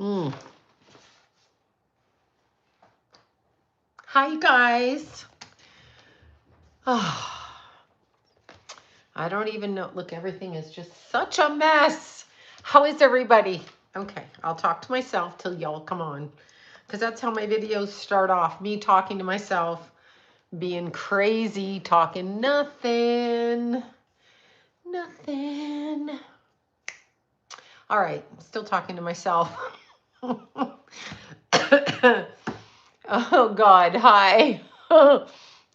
Mm. Hi, you guys. Oh, I don't even know. Look, everything is just such a mess. How is everybody? Okay, I'll talk to myself till y'all come on. Because that's how my videos start off. Me talking to myself, being crazy, talking nothing. Nothing. All right, still talking to myself. Oh, God, hi.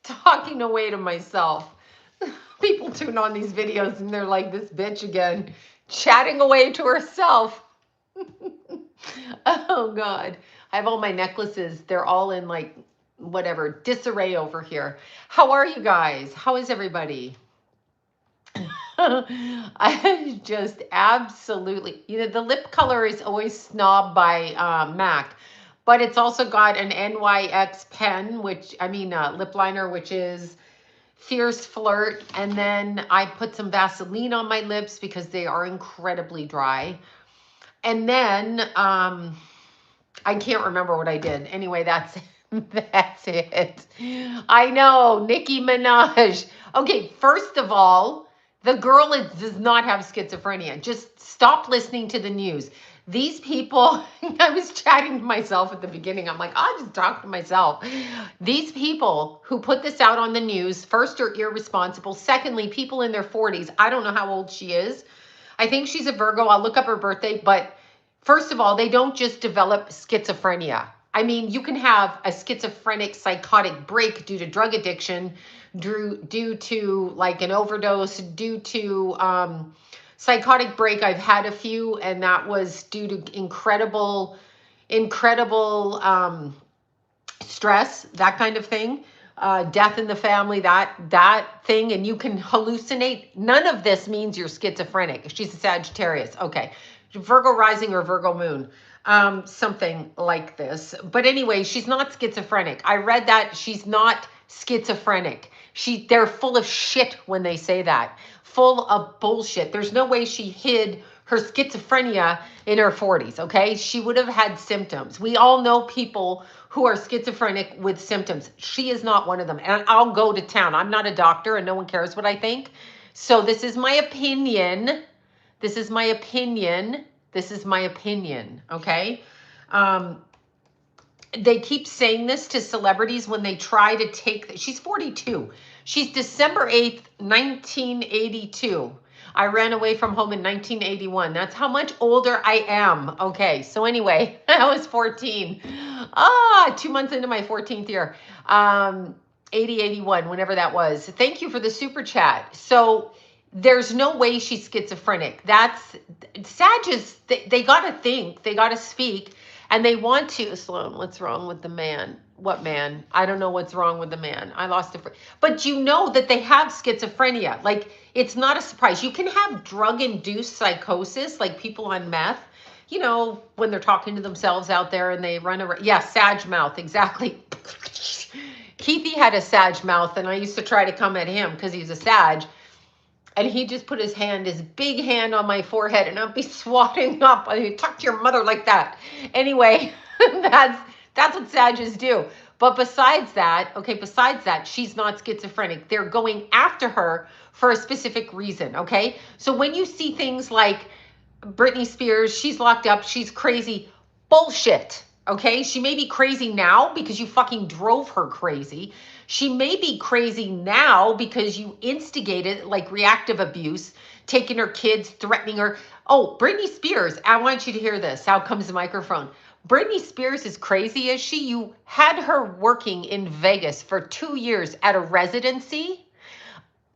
Talking away to myself. People tune on these videos and they're like, this bitch again, chatting away to herself. Oh, God. I have all my necklaces. They're all in like, whatever, disarray over here. How are you guys? How is everybody? I just absolutely, the lip color is always snob by MAC, but it's also got an NYX pen, which I mean, lip liner, which is Fierce Flirt. And then I put some Vaseline on my lips because they are incredibly dry. And then I can't remember what I did. Anyway, that's that's it. I know, Nicki Minaj. Okay, first of all, the girl does not have schizophrenia. Just stop listening to the news. These people, I was chatting to myself at the beginning. I'm like, I'll just talk to myself. These people who put this out on the news, first, are irresponsible. Secondly, people in their 40s. I don't know how old she is. I think she's a Virgo. I'll look up her birthday, but first of all, they don't just develop schizophrenia. I mean, you can have a schizophrenic psychotic break due to drug addiction, due to like an overdose, due to psychotic break. I've had a few, and that was due to incredible stress, that kind of thing. Death in the family, that thing, and you can hallucinate. None of this means you're schizophrenic. She's a Sagittarius. Okay. Virgo rising or Virgo moon. Something like this. But anyway, she's not schizophrenic. I read that she's not schizophrenic. They're full of shit when they say that. Full of bullshit. There's no way she hid her schizophrenia in her 40s, okay? She would have had symptoms. We all know people who are schizophrenic with symptoms. She is not one of them. And I'll go to town. I'm not a doctor and no one cares what I think. So this is my opinion. This is my opinion. This is my opinion, okay? They keep saying this to celebrities when they try to take, she's 42. She's December 8th, 1982. I ran away from home in 1981. That's how much older I am. Okay, so anyway, I was 14. 2 months into my 14th year. 81, whenever that was. Thank you for the super chat. So there's no way she's schizophrenic. That's, Sages, they got to think, they got to speak. And they want to, Sloan, what's wrong with the man? What man? I don't know what's wrong with the man. I lost it. But you know that they have schizophrenia. Like, it's not a surprise. You can have drug-induced psychosis, like people on meth, you know, when they're talking to themselves out there and they run around. Yeah, Sag mouth, exactly. Keithy had a Sag mouth, and I used to try to come at him because he's a Sag. And he just put his big hand on my forehead, and I'd be swatting up. I mean, talk to your mother like that. Anyway, that's what Sages do. But besides that, she's not schizophrenic. They're going after her for a specific reason, okay? So when you see things like Britney Spears, she's locked up, she's crazy, bullshit, okay? She may be crazy now because you fucking drove her crazy. She may be crazy now because you instigated like reactive abuse, taking her kids, threatening her. Oh, Britney Spears, I want you to hear this. Out comes the microphone. Britney Spears is crazy, is she? You had her working in Vegas for 2 years at a residency,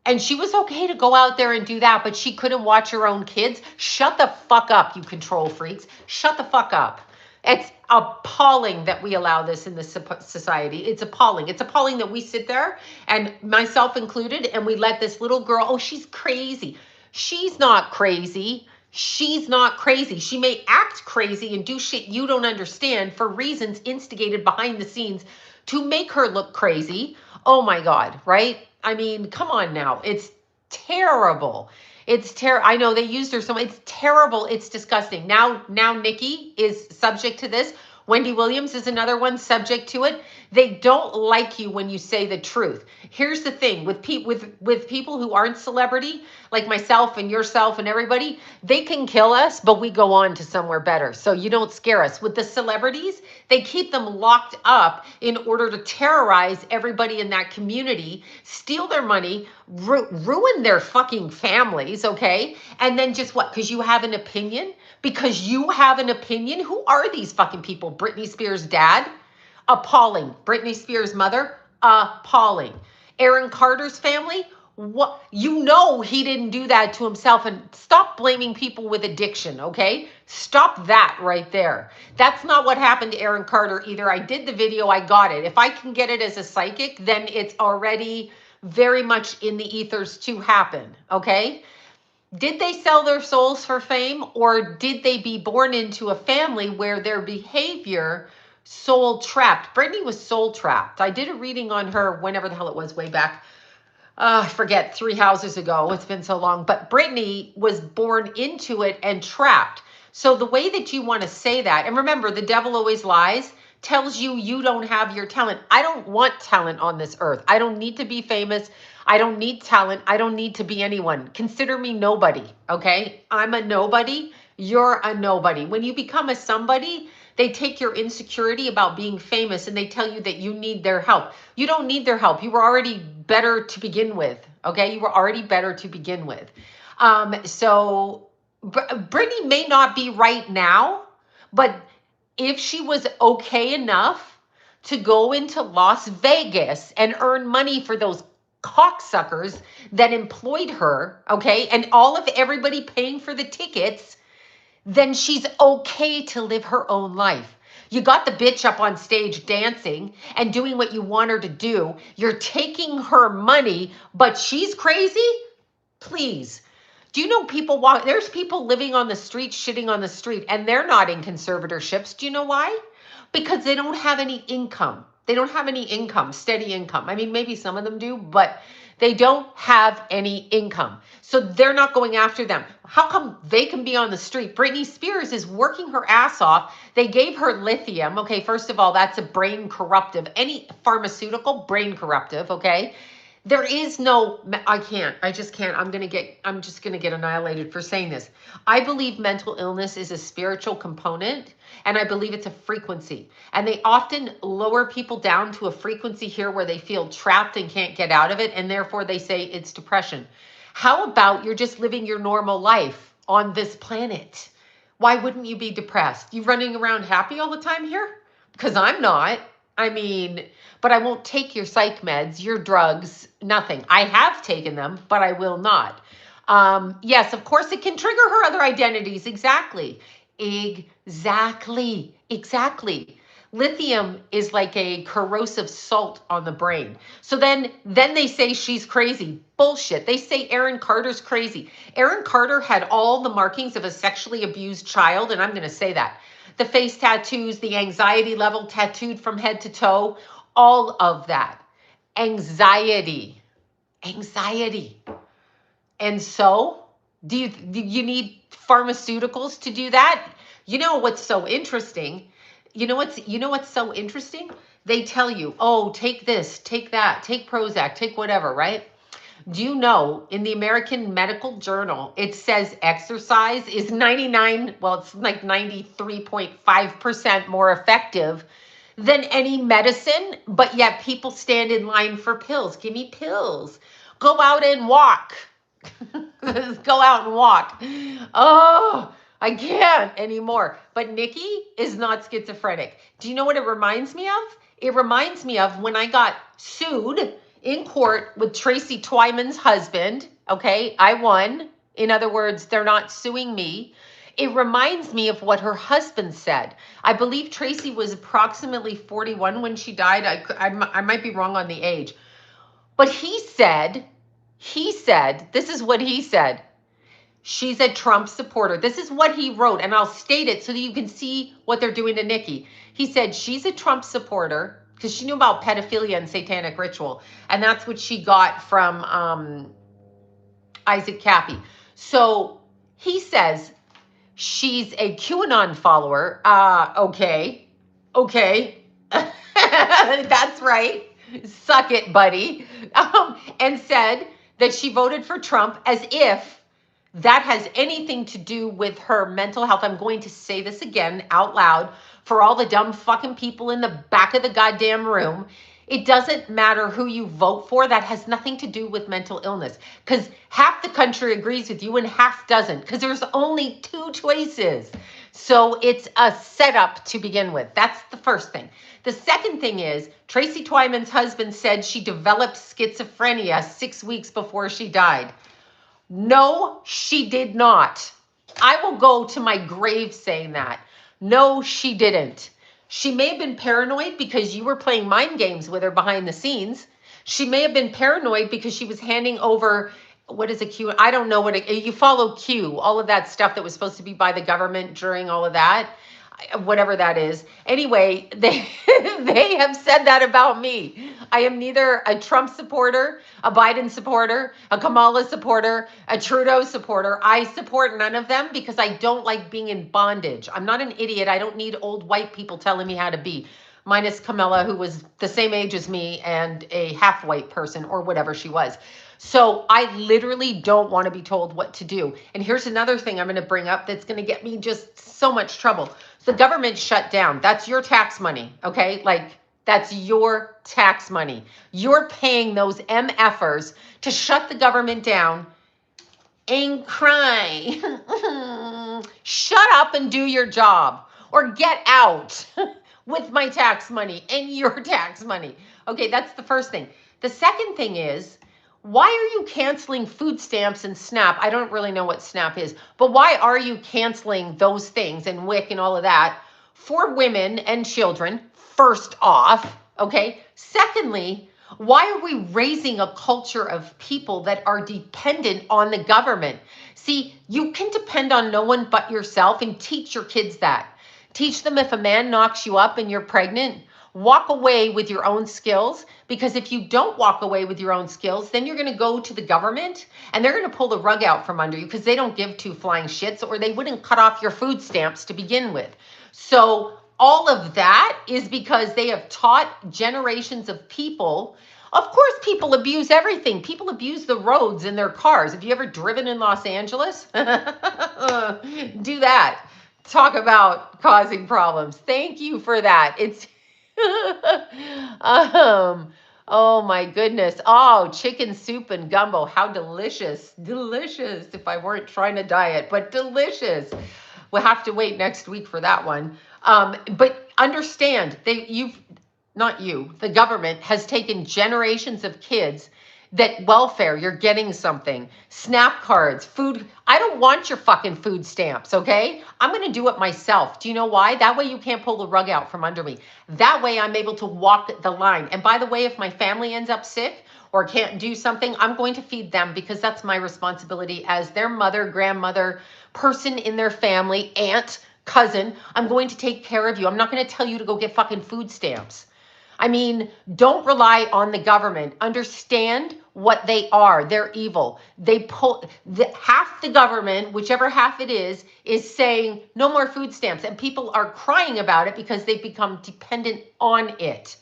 and she was okay to go out there and do that, but she couldn't watch her own kids. Shut the fuck up, you control freaks. Shut the fuck up. It's appalling that we allow this in this society. It's appalling. It's appalling that we sit there, and myself included, and we let this little girl, oh, she's crazy. She's not crazy. She's not crazy. She may act crazy and do shit you don't understand for reasons instigated behind the scenes to make her look crazy. Oh my God, right? I mean, come on now. It's terrible. It's terrible. I know they used her so much. It's terrible. It's disgusting. Now Nikki is subject to this. Wendy Williams is another one subject to it. They don't like you when you say the truth. Here's the thing with people who aren't celebrity, like myself and yourself and everybody, they can kill us, but we go on to somewhere better. So you don't scare us. With the celebrities, they keep them locked up in order to terrorize everybody in that community, steal their money, ruin their fucking families, okay? And then just what? Because you have an opinion? Because you have an opinion? Who are these fucking people? Britney Spears' dad? Appalling. Britney Spears' mother? Appalling. Aaron Carter's family? What? You know he didn't do that to himself. And stop blaming people with addiction, okay? Stop that right there. That's not what happened to Aaron Carter either. I did the video, I got it. If I can get it as a psychic, then it's already very much in the ethers to happen, okay? Did they sell their souls for fame, or did they be born into a family where their behavior soul trapped? Brittany was soul trapped. I did a reading on her whenever the hell it was, way back. I forget, 3 houses ago. It's been so long. But Brittany was born into it and trapped. So the way that you want to say that, and remember, the devil always lies, tells you you don't have your talent. I don't want talent on this earth. I don't need to be famous. I don't need talent. I don't need to be anyone. Consider me nobody, okay? I'm a nobody. You're a nobody. When you become a somebody, they take your insecurity about being famous and they tell you that you need their help. You don't need their help. You were already better to begin with, okay? You were already better to begin with. So Brittany may not be right now, but if she was okay enough to go into Las Vegas and earn money for those cocksuckers that employed her, okay, and all of everybody paying for the tickets, then she's okay to live her own life. You got the bitch up on stage dancing and doing what you want her to do. You're taking her money, but she's crazy? Please. Do you know people walk? There's people living on the street, shitting on the street, and they're not in conservatorships. Do you know why? Because they don't have any income. They don't have any income, steady income. I mean, maybe some of them do, but they don't have any income. So they're not going after them. How come they can be on the street? Britney Spears is working her ass off. They gave her lithium. Okay, first of all, that's a brain corruptive. Any pharmaceutical, brain corruptive, okay? There is no, I just can't. I'm just going to get annihilated for saying this. I believe mental illness is a spiritual component, and I believe it's a frequency. And they often lower people down to a frequency here where they feel trapped and can't get out of it, and therefore they say it's depression. How about you're just living your normal life on this planet? Why wouldn't you be depressed? You running around happy all the time here? Because I'm not. I mean, but I won't take your psych meds, your drugs, nothing. I have taken them, but I will not. Yes, of course it can trigger her other identities. Exactly. Lithium is like a corrosive salt on the brain. So then they say she's crazy. Bullshit. They say Aaron Carter's crazy. Aaron Carter had all the markings of a sexually abused child, and I'm going to say that. The face tattoos, the anxiety level tattooed from head to toe, all of that. Anxiety. And so, do you need pharmaceuticals to do that? You know what's so interesting? You know what's so interesting? They tell you, oh, take this, take that, take Prozac, take whatever, right? Do you know in the American Medical Journal, it says exercise is 93.5% more effective than any medicine, but yet people stand in line for pills. Give me pills. Go out and walk. Go out and walk. Oh, I can't anymore. But Nikki is not schizophrenic. Do you know what it reminds me of? It reminds me of when I got sued in court with Tracy Twyman's husband. Okay, I won. In other words, they're not suing me. It reminds me of what her husband said. I believe Tracy was approximately 41 when she died. I might be wrong on the age. But he said, this is what he said. She's a Trump supporter. This is what he wrote, and I'll state it so that you can see what they're doing to Nikki. He said she's a Trump supporter because she knew about pedophilia and satanic ritual, and that's what she got from Isaac Cappy. So he says she's a QAnon follower. Okay. That's right. Suck it, buddy. And said that she voted for Trump as if that has anything to do with her mental health. I'm going to say this again out loud for all the dumb fucking people in the back of the goddamn room. It doesn't matter who you vote for. That has nothing to do with mental illness, because half the country agrees with you and half doesn't, because there's only two choices. So it's a setup to begin with. That's the first thing. The second thing is Tracy Twyman's husband said she developed schizophrenia 6 weeks before she died. No, she did not. I will go to my grave saying that. No, she didn't. She may have been paranoid because you were playing mind games with her behind the scenes. She may have been paranoid because she was handing over, what is a Q? I don't know what you follow Q, all of that stuff that was supposed to be by the government during all of that, whatever that is. Anyway, they have said that about me. I am neither a Trump supporter, a Biden supporter, a Kamala supporter, a Trudeau supporter. I support none of them because I don't like being in bondage. I'm not an idiot. I don't need old white people telling me how to be. Minus Camilla, who was the same age as me and a half white person or whatever she was. So I literally don't want to be told what to do. And here's another thing I'm going to bring up that's going to get me just so much trouble. The government shut down. That's your tax money, okay? Like, that's your tax money. You're paying those MFers to shut the government down and cry. Shut up and do your job, or get out with my tax money and your tax money. Okay, that's the first thing. The second thing is, why are you canceling food stamps and SNAP? I don't really know what SNAP is, but why are you canceling those things and WIC and all of that for women and children, first off, okay? Secondly, why are we raising a culture of people that are dependent on the government? See, you can depend on no one but yourself, and teach your kids that. Teach them, if a man knocks you up and you're pregnant, walk away with your own skills, because if you don't walk away with your own skills, then you're going to go to the government and they're going to pull the rug out from under you, because they don't give two flying shits, or they wouldn't cut off your food stamps to begin with. So all of that is because they have taught generations of people. Of course, people abuse everything. People abuse the roads in their cars. Have you ever driven in Los Angeles? Do that. Talk about causing problems. Thank you for that. It's oh my goodness. Oh, chicken soup and gumbo. How delicious. Delicious. If I weren't trying to diet, but delicious. We'll have to wait next week for that one. But understand, the government has taken generations of kids. That welfare, you're getting something. SNAP cards, food. I don't want your fucking food stamps, okay? I'm going to do it myself. Do you know why? That way you can't pull the rug out from under me. That way I'm able to walk the line. And by the way, if my family ends up sick or can't do something, I'm going to feed them, because that's my responsibility as their mother, grandmother, person in their family, aunt, cousin. I'm going to take care of you. I'm not going to tell you to go get fucking food stamps. I mean, don't rely on the government. Understand what they are. They're evil. They pull half the government, whichever half it is saying no more food stamps. And people are crying about it because they've become dependent on it.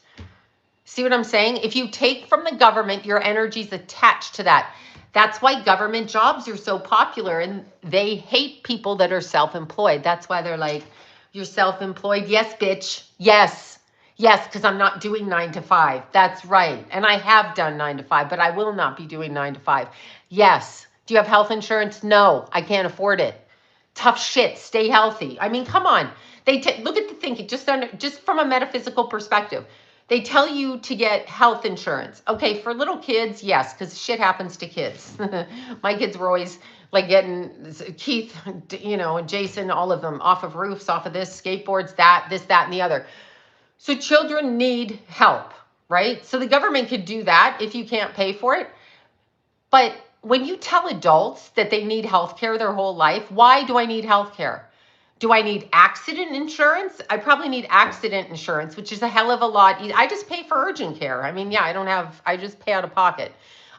See what I'm saying? If you take from the government, your energy's attached to that. That's why government jobs are so popular, and they hate people that are self-employed. That's why they're like, you're self-employed? Yes, bitch. Yes. Yes, because I'm not doing 9 to 5. That's right. And I have done 9 to 5, but I will not be doing 9 to 5. Yes. Do you have health insurance? No, I can't afford it. Tough shit. Stay healthy. I mean, come on. Look at the thinking, just from a metaphysical perspective. They tell you to get health insurance. Okay, for little kids, yes, because shit happens to kids. My kids were always like getting Keith, and Jason, all of them, off of roofs, off of this, skateboards, this, that, and the other. So children need help, right? So the government could do that if you can't pay for it. But when you tell adults that they need health care their whole life, why do I need health care? Do I need accident insurance? I probably need accident insurance, which is a hell of a lot. I just pay for urgent care. I mean, yeah, I just pay out of pocket.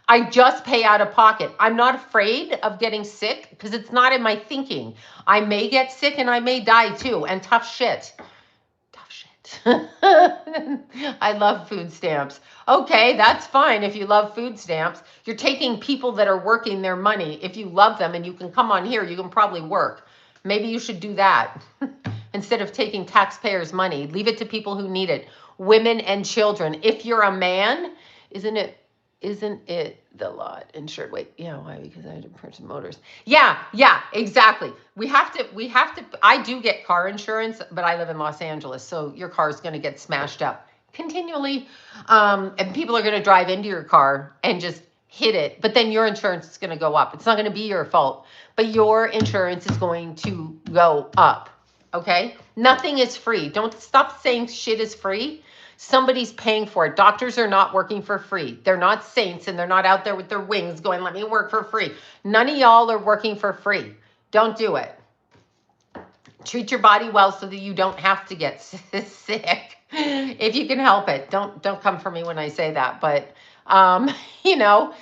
I just pay out of pocket. I'm not afraid of getting sick because it's not in my thinking. I may get sick and I may die too. And tough shit. Tough shit. I love food stamps. Okay, that's fine if you love food stamps. You're taking people that are working their money. If you love them and you can come on here, you can probably work. Maybe you should do that instead of taking taxpayers' money. Leave it to people who need it. Women and children. If you're a man, isn't it the lot insured? Wait, yeah, why? Because I had to purchase motors. Yeah, exactly. We have to, I do get car insurance, but I live in Los Angeles, so your car is going to get smashed up continually. And people are going to drive into your car and just hit it, but then your insurance is going to go up. It's not going to be your fault, but your insurance is going to go up. Okay? Nothing is free. Don't stop saying shit is free. Somebody's paying for it. Doctors are not working for free. They're not saints and they're not out there with their wings going, let me work for free. None of y'all are working for free. Don't do it. Treat your body well so that you don't have to get sick. If you can help it. Don't come for me when I say that. But, you know,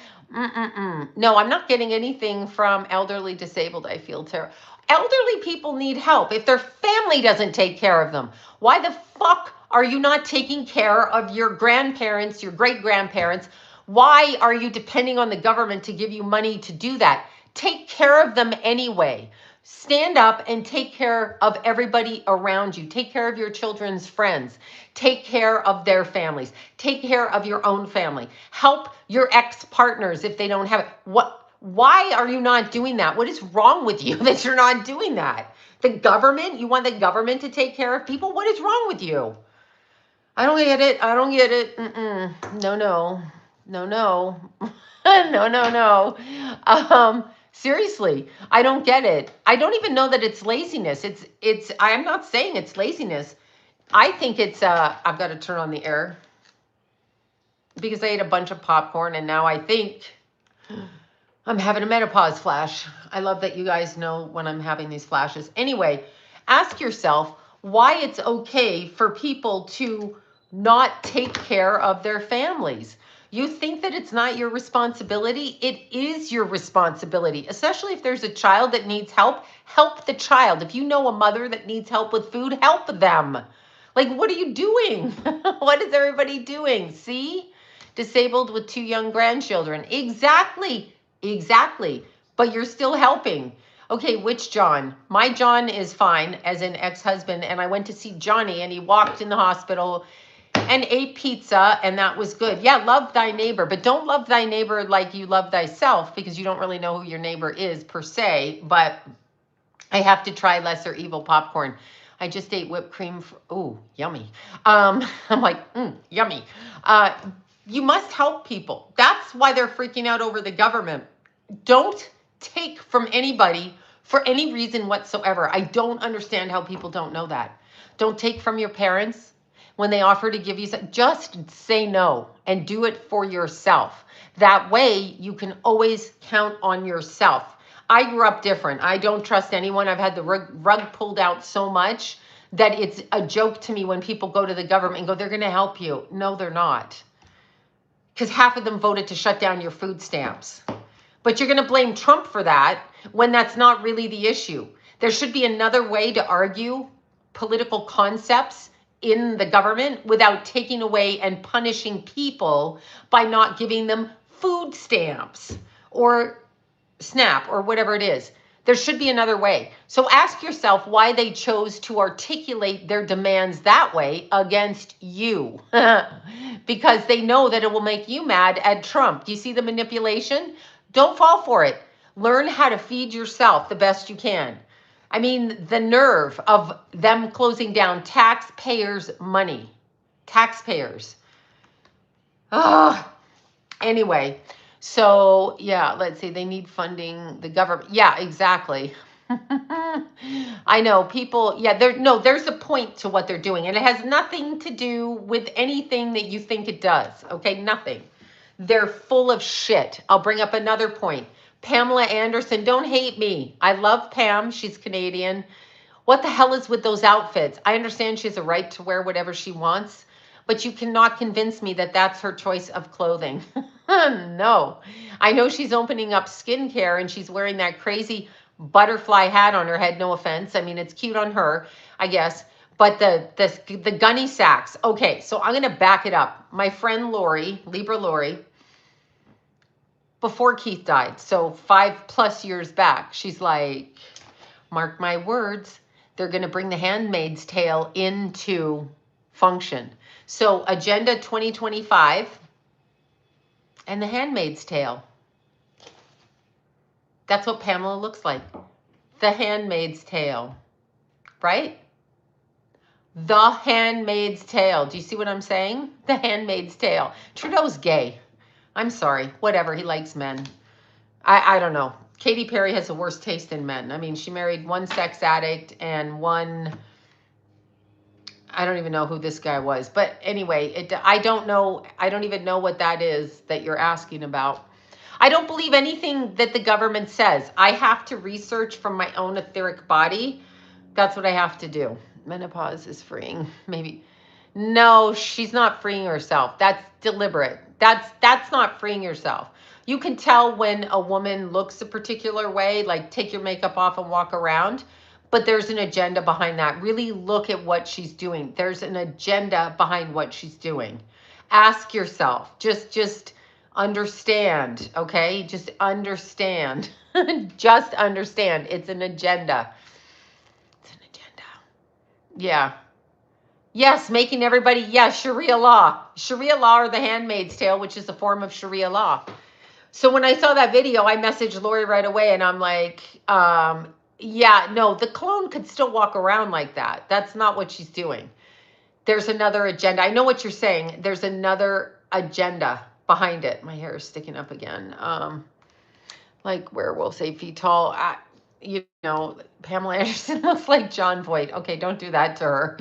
no, I'm not getting anything from elderly disabled. I feel terrible. Elderly people need help. If their family doesn't take care of them, why the fuck are you not taking care of your grandparents, your great-grandparents? Why are you depending on the government to give you money to do that? Take care of them anyway. Stand up and take care of everybody around you. Take care of your children's friends. Take care of their families. Take care of your own family. Help your ex-partners if they don't have it. Why are you not doing that? What is wrong with you that you're not doing that? The government? You want the government to take care of people? What is wrong with you? I don't get it. I don't get it. No. No. Seriously, I don't get it. I don't even know that it's laziness. I'm not saying it's laziness. I think it's, I've got to turn on the air because I ate a bunch of popcorn and now I think I'm having a menopause flash. I love that you guys know when I'm having these flashes. Anyway, ask yourself why it's okay for people to not take care of their families. You think that it's not your responsibility? It is your responsibility, especially if there's a child that needs help. Help the child. If you know a mother that needs help with food, help them. Like, what are you doing? What is everybody doing? See? Disabled with 2 young grandchildren. Exactly. But you're still helping. Okay, which John? My John is fine as an ex-husband, and I went to see Johnny, and he walked in the hospital and ate pizza, and that was good. Yeah, love thy neighbor, but don't love thy neighbor like you love thyself, because you don't really know who your neighbor is per se, but I have to try lesser evil popcorn. I just ate whipped cream. Oh, yummy. I'm like, yummy. You must help people. That's why they're freaking out over the government. Don't take from anybody for any reason whatsoever. I don't understand how people don't know that. Don't take from your parents. When they offer to give you something, just say no and do it for yourself. That way you can always count on yourself. I grew up different. I don't trust anyone. I've had the rug pulled out so much that it's a joke to me when people go to the government and go, they're going to help you. No, they're not. Because half of them voted to shut down your food stamps. But you're going to blame Trump for that when that's not really the issue. There should be another way to argue political concepts in the government without taking away and punishing people by not giving them food stamps or SNAP or whatever it is. There should be another way. So ask yourself why they chose to articulate their demands that way against you. Because they know that it will make you mad at Trump. Do you see the manipulation? Don't fall for it. Learn how to feed yourself the best you can. I mean, the nerve of them closing down taxpayers' money. Taxpayers. Anyway, so yeah, let's see. They need funding. The government. Yeah, exactly. I know people. Yeah, there's a point to what they're doing. And it has nothing to do with anything that you think it does. Okay, nothing. They're full of shit. I'll bring up another point. Pamela Anderson, don't hate me. I love Pam. She's Canadian. What the hell is with those outfits? I understand she has a right to wear whatever she wants, but you cannot convince me that that's her choice of clothing. No. I know she's opening up skincare and she's wearing that crazy butterfly hat on her head. No offense. I mean, it's cute on her, I guess. But the gunny sacks. Okay, so I'm going to back it up. My friend Lori, Libra Lori, before Keith died, so 5+ years back, she's like, mark my words, they're going to bring the Handmaid's Tale into function. So Agenda 2025 and the Handmaid's Tale. That's what Pamela looks like. The Handmaid's Tale, right? The Handmaid's Tale. Do you see what I'm saying? The Handmaid's Tale. Trudeau's gay. I'm sorry. Whatever. He likes men. I don't know. Katy Perry has the worst taste in men. I mean, she married one sex addict and one, I don't even know who this guy was. But anyway, I don't know. I don't even know what that is that you're asking about. I don't believe anything that the government says. I have to research from my own etheric body. That's what I have to do. Menopause is freeing. Maybe. No, she's not freeing herself. That's deliberate. That's not freeing yourself. You can tell when a woman looks a particular way, like take your makeup off and walk around, but there's an agenda behind that. Really look at what she's doing. There's an agenda behind what she's doing. Ask yourself, just understand, okay? Just understand. Just understand. It's an agenda. It's an agenda. Yeah. Yes, making everybody, yes, Sharia law. Sharia law or the Handmaid's Tale, which is a form of Sharia law. So when I saw that video, I messaged Lori right away and I'm like, yeah, no, the clone could still walk around like that. That's not what she's doing. There's another agenda. I know what you're saying. There's another agenda behind it. My hair is sticking up again. Like werewolves 8 feet tall. You know, Pamela Anderson looks like John Voight. Okay, don't do that to her.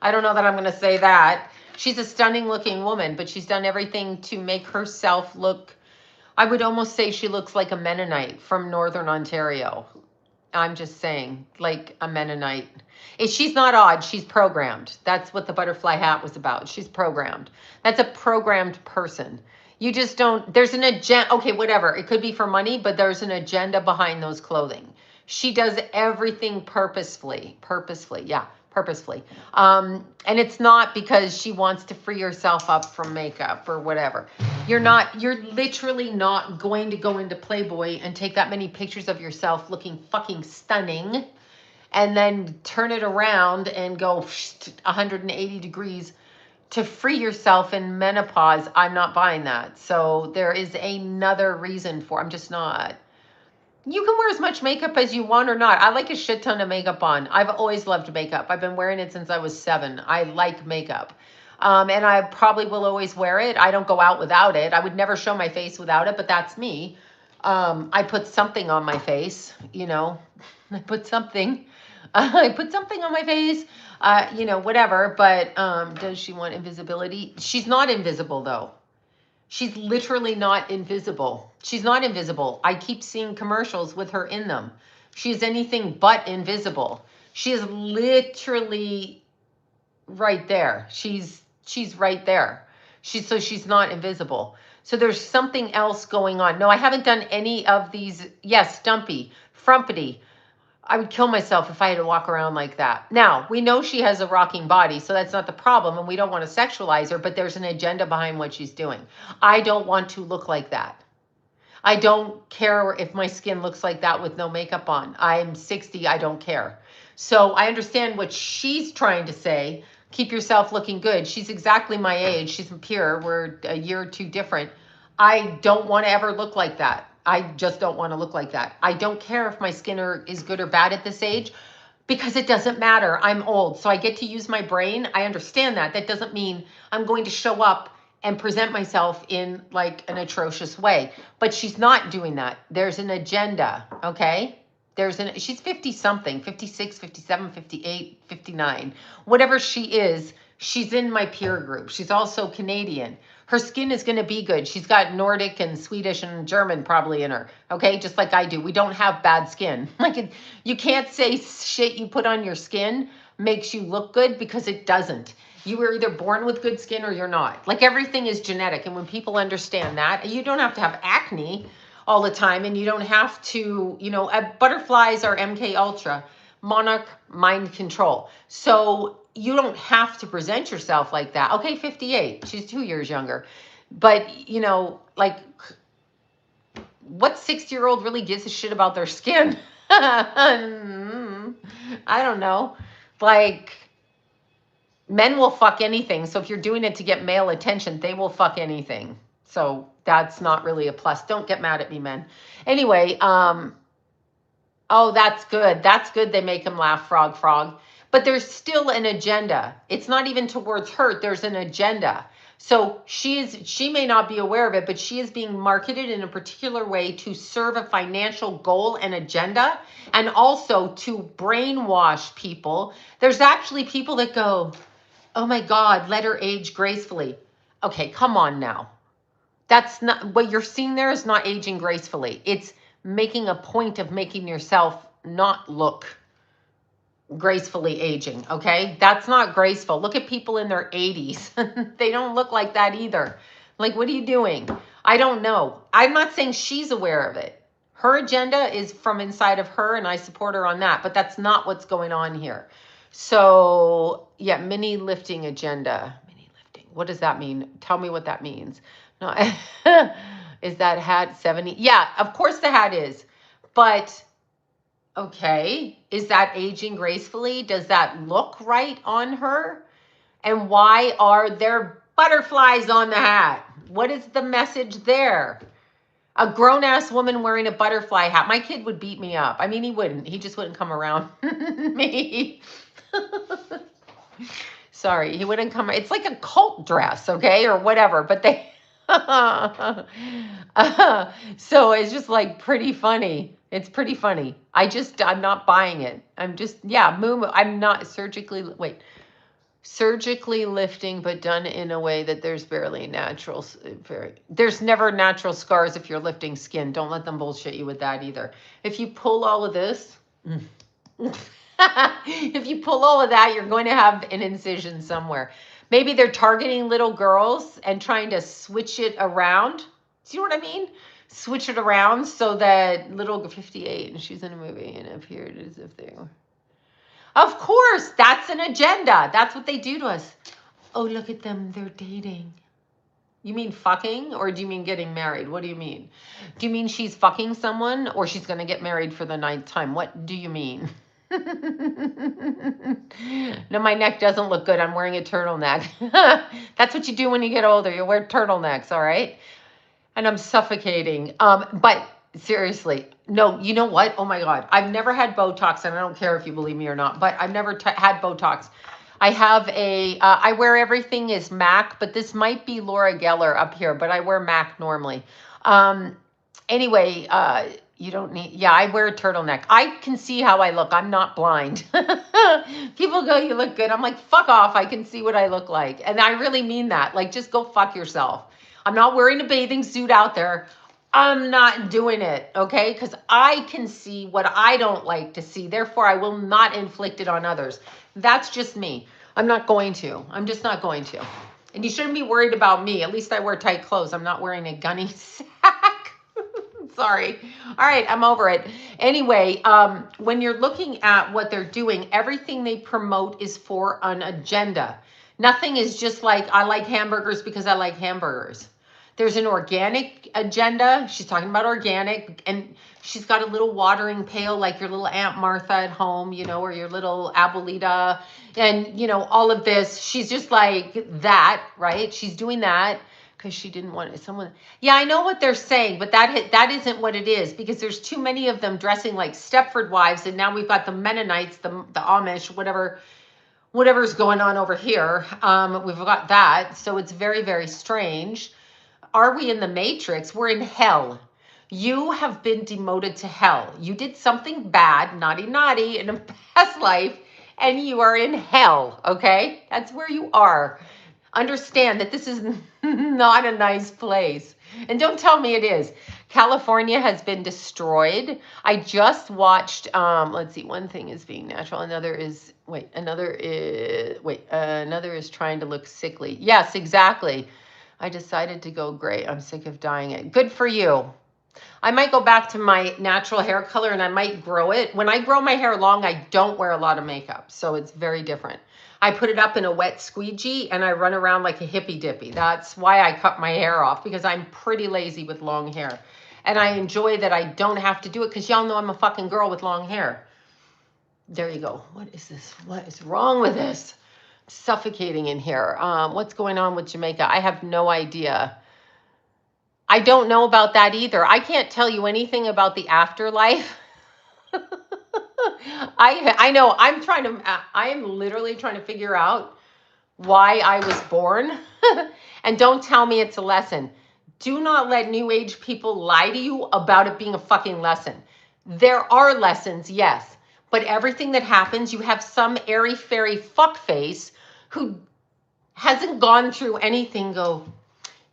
I don't know that I'm going to say that. She's a stunning looking woman, but she's done everything to make herself look, I would almost say she looks like a Mennonite from Northern Ontario. I'm just saying, like a Mennonite. She's not odd, she's programmed. That's what the butterfly hat was about. She's programmed. That's a programmed person. You just don't, there's an agenda, okay, whatever. It could be for money, but there's an agenda behind those clothing. She does everything purposefully, yeah, purposefully. And it's not because she wants to free herself up from makeup or whatever. You're literally not going to go into Playboy and take that many pictures of yourself looking fucking stunning and then turn it around and go 180 degrees to free yourself in menopause. I'm not buying that. So there is another reason for, I'm just not. You can wear as much makeup as you want or not. I like a shit ton of makeup on. I've always loved makeup. I've been wearing it since I was 7. I like makeup. And I probably will always wear it. I don't go out without it. I would never show my face without it, but that's me. I put something on my face, you know. I put something on my face, you know, whatever. But does she want invisibility? She's not invisible, though. She's literally not invisible. She's not invisible. I keep seeing commercials with her in them. She is anything but invisible. She is literally right there. She's right there. So she's not invisible. So there's something else going on. No, I haven't done any of these. Yes, stumpy, frumpity. I would kill myself if I had to walk around like that. Now, we know she has a rocking body, so that's not the problem, and we don't want to sexualize her, but there's an agenda behind what she's doing. I don't want to look like that. I don't care if my skin looks like that with no makeup on. I'm 60, I don't care. So I understand what she's trying to say. Keep yourself looking good. She's exactly my age. She's pure. We're a year or two different. I don't want to ever look like that. I just don't want to look like that. I don't care if my skin is good or bad at this age because it doesn't matter. I'm old, so I get to use my brain. I understand that. That doesn't mean I'm going to show up and present myself in like an atrocious way. But she's not doing that. There's an agenda, okay? She's 50 something, 56, 57, 58, 59. Whatever she is, she's in my peer group. She's also Canadian. Her skin is going to be good. She's got Nordic and Swedish and German probably in her, okay? Just like I do. We don't have bad skin. Like, you can't say shit you put on your skin makes you look good, because it doesn't. You were either born with good skin or you're not. Like, everything is genetic. And when people understand that, you don't have to have acne all the time, and you don't have to, butterflies are MK Ultra, monarch mind control. So you don't have to present yourself like that. Okay, 58. She's 2 years younger. But, like, what 60-year-old really gives a shit about their skin? I don't know. Like, men will fuck anything. So if you're doing it to get male attention, they will fuck anything. So that's not really a plus. Don't get mad at me, men. Anyway, oh, that's good. That's good. They make him laugh, frog. But there's still an agenda. It's not even towards her. There's an agenda. So she may not be aware of it, but she is being marketed in a particular way to serve a financial goal and agenda, and also to brainwash people. There's actually people that go, oh my God, let her age gracefully. Okay, come on now. That's not what you're seeing there, is not aging gracefully. It's making a point of making yourself not look gracefully aging. Okay, that's not graceful. Look at people in their 80s. They don't look like that either. Like, what are you doing? I don't know. I'm not saying she's aware of it. Her agenda is from inside of her, and I support her on that, but that's not what's going on here. So yeah, mini lifting agenda. Mini lifting, what does that mean? Tell me what that means. No. Is that hat 70? Yeah, of course the hat is, but okay, is that aging gracefully? Does that look right on her? And why are there butterflies on the hat? What is the message there? A grown-ass woman wearing a butterfly hat. My kid would beat me up. I mean, he wouldn't. He just wouldn't come around me. Sorry, he wouldn't come. It's like a cult dress, okay, or whatever. But they... So it's just like pretty funny. It's pretty funny. I'm not buying it. I'm just, yeah, I'm not surgically lifting, but done in a way that there's barely natural, there's never natural scars if you're lifting skin. Don't let them bullshit you with that either. If you pull all of this, if you pull all of that, you're going to have an incision somewhere. Maybe they're targeting little girls and trying to switch it around. See what I mean? Switch it around so that little 58, and she's in a movie and appeared as if they were. Of course, that's an agenda. That's what they do to us. Oh, look at them. They're dating. You mean fucking, or do you mean getting married? What do you mean? Do you mean she's fucking someone, or she's going to get married for the ninth time? What do you mean? No, my neck doesn't look good. I'm wearing a turtleneck. That's what you do when you get older. You wear turtlenecks, all right? And I'm suffocating. But seriously, no, you know what? Oh my God. I've never had Botox, and I don't care if you believe me or not, but I've never had Botox. I have I wear everything is MAC, but this might be Laura Geller up here, but I wear MAC normally. Anyway, you don't need, yeah, I wear a turtleneck. I can see how I look. I'm not blind. People go, you look good. I'm like, fuck off. I can see what I look like. And I really mean that. Like, just go fuck yourself. I'm not wearing a bathing suit out there. I'm not doing it, okay? Because I can see what I don't like to see. Therefore, I will not inflict it on others. That's just me. I'm not going to. I'm just not going to. And you shouldn't be worried about me. At least I wear tight clothes. I'm not wearing a gunny sack. Sorry. All right, I'm over it. Anyway, when you're looking at what they're doing, everything they promote is for an agenda. Nothing is just like, I like hamburgers because I like hamburgers. There's an organic agenda. She's talking about organic, and she's got a little watering pail like your little Aunt Martha at home, you know, or your little abuelita, and, you know, all of this. She's just like that, right? She's doing that because she didn't want someone. Yeah, I know what they're saying, but that isn't what it is, because there's too many of them dressing like Stepford wives, and now we've got the Mennonites, the Amish, whatever's going on over here. We've got that, so it's very, very strange. Are we in the Matrix? We're in hell. You have been demoted to hell. You did something bad, naughty, in a past life, and you are in hell, okay? That's where you are. Understand that this is not a nice place. And don't tell me it is, California has been destroyed. I just watched, let's see, one thing is being natural, another is, another is trying to look sickly. Yes, exactly. I decided to go gray. I'm sick of dyeing it. Good for you. I might go back to my natural hair color and I might grow it. When I grow my hair long, I don't wear a lot of makeup. So it's very different. I put it up in a wet squeegee and I run around like a hippie dippy. That's why I cut my hair off, because I'm pretty lazy with long hair. And I enjoy that I don't have to do it, because y'all know I'm a fucking girl with long hair. There you go. What is this? What is wrong with this? Suffocating in here. What's going on with Jamaica? I have no idea. I don't know about that either. I can't tell you anything about the afterlife. I know I am literally trying to figure out why I was born. And don't tell me it's a lesson. Do not let new age people lie to you about it being a fucking lesson. There are lessons, yes, but everything that happens, you have some airy fairy fuckface who hasn't gone through anything go,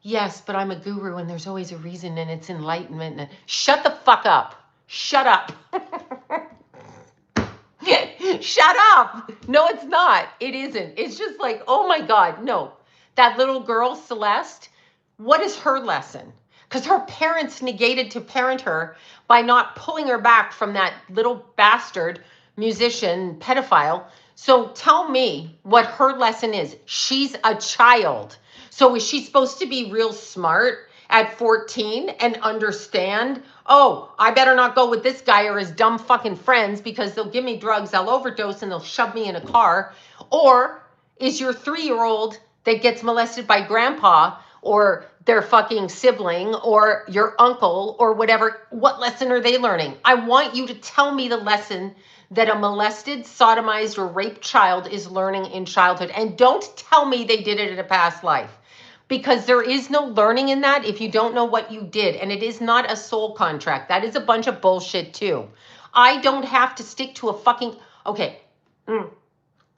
yes, but I'm a guru and there's always a reason and it's enlightenment. Shut the fuck up. Shut up. Shut up. No, it's not. It isn't. It's just like, oh my God, no. That little girl, Celeste, what is her lesson? Because her parents negated to parent her by not pulling her back from that little bastard musician pedophile. So tell me what her lesson is. She's a child. So is she supposed to be real smart at 14 and understand, oh, I better not go with this guy or his dumb fucking friends because they'll give me drugs, I'll overdose, and they'll shove me in a car? Or is your 3-year-old that gets molested by grandpa or their fucking sibling or your uncle or whatever, what lesson are they learning? I want you to tell me the lesson that a molested, sodomized, or raped child is learning in childhood. And don't tell me they did it in a past life, because there is no learning in that if you don't know what you did. And it is not a soul contract. That is a bunch of bullshit too. I don't have to stick to a fucking, okay,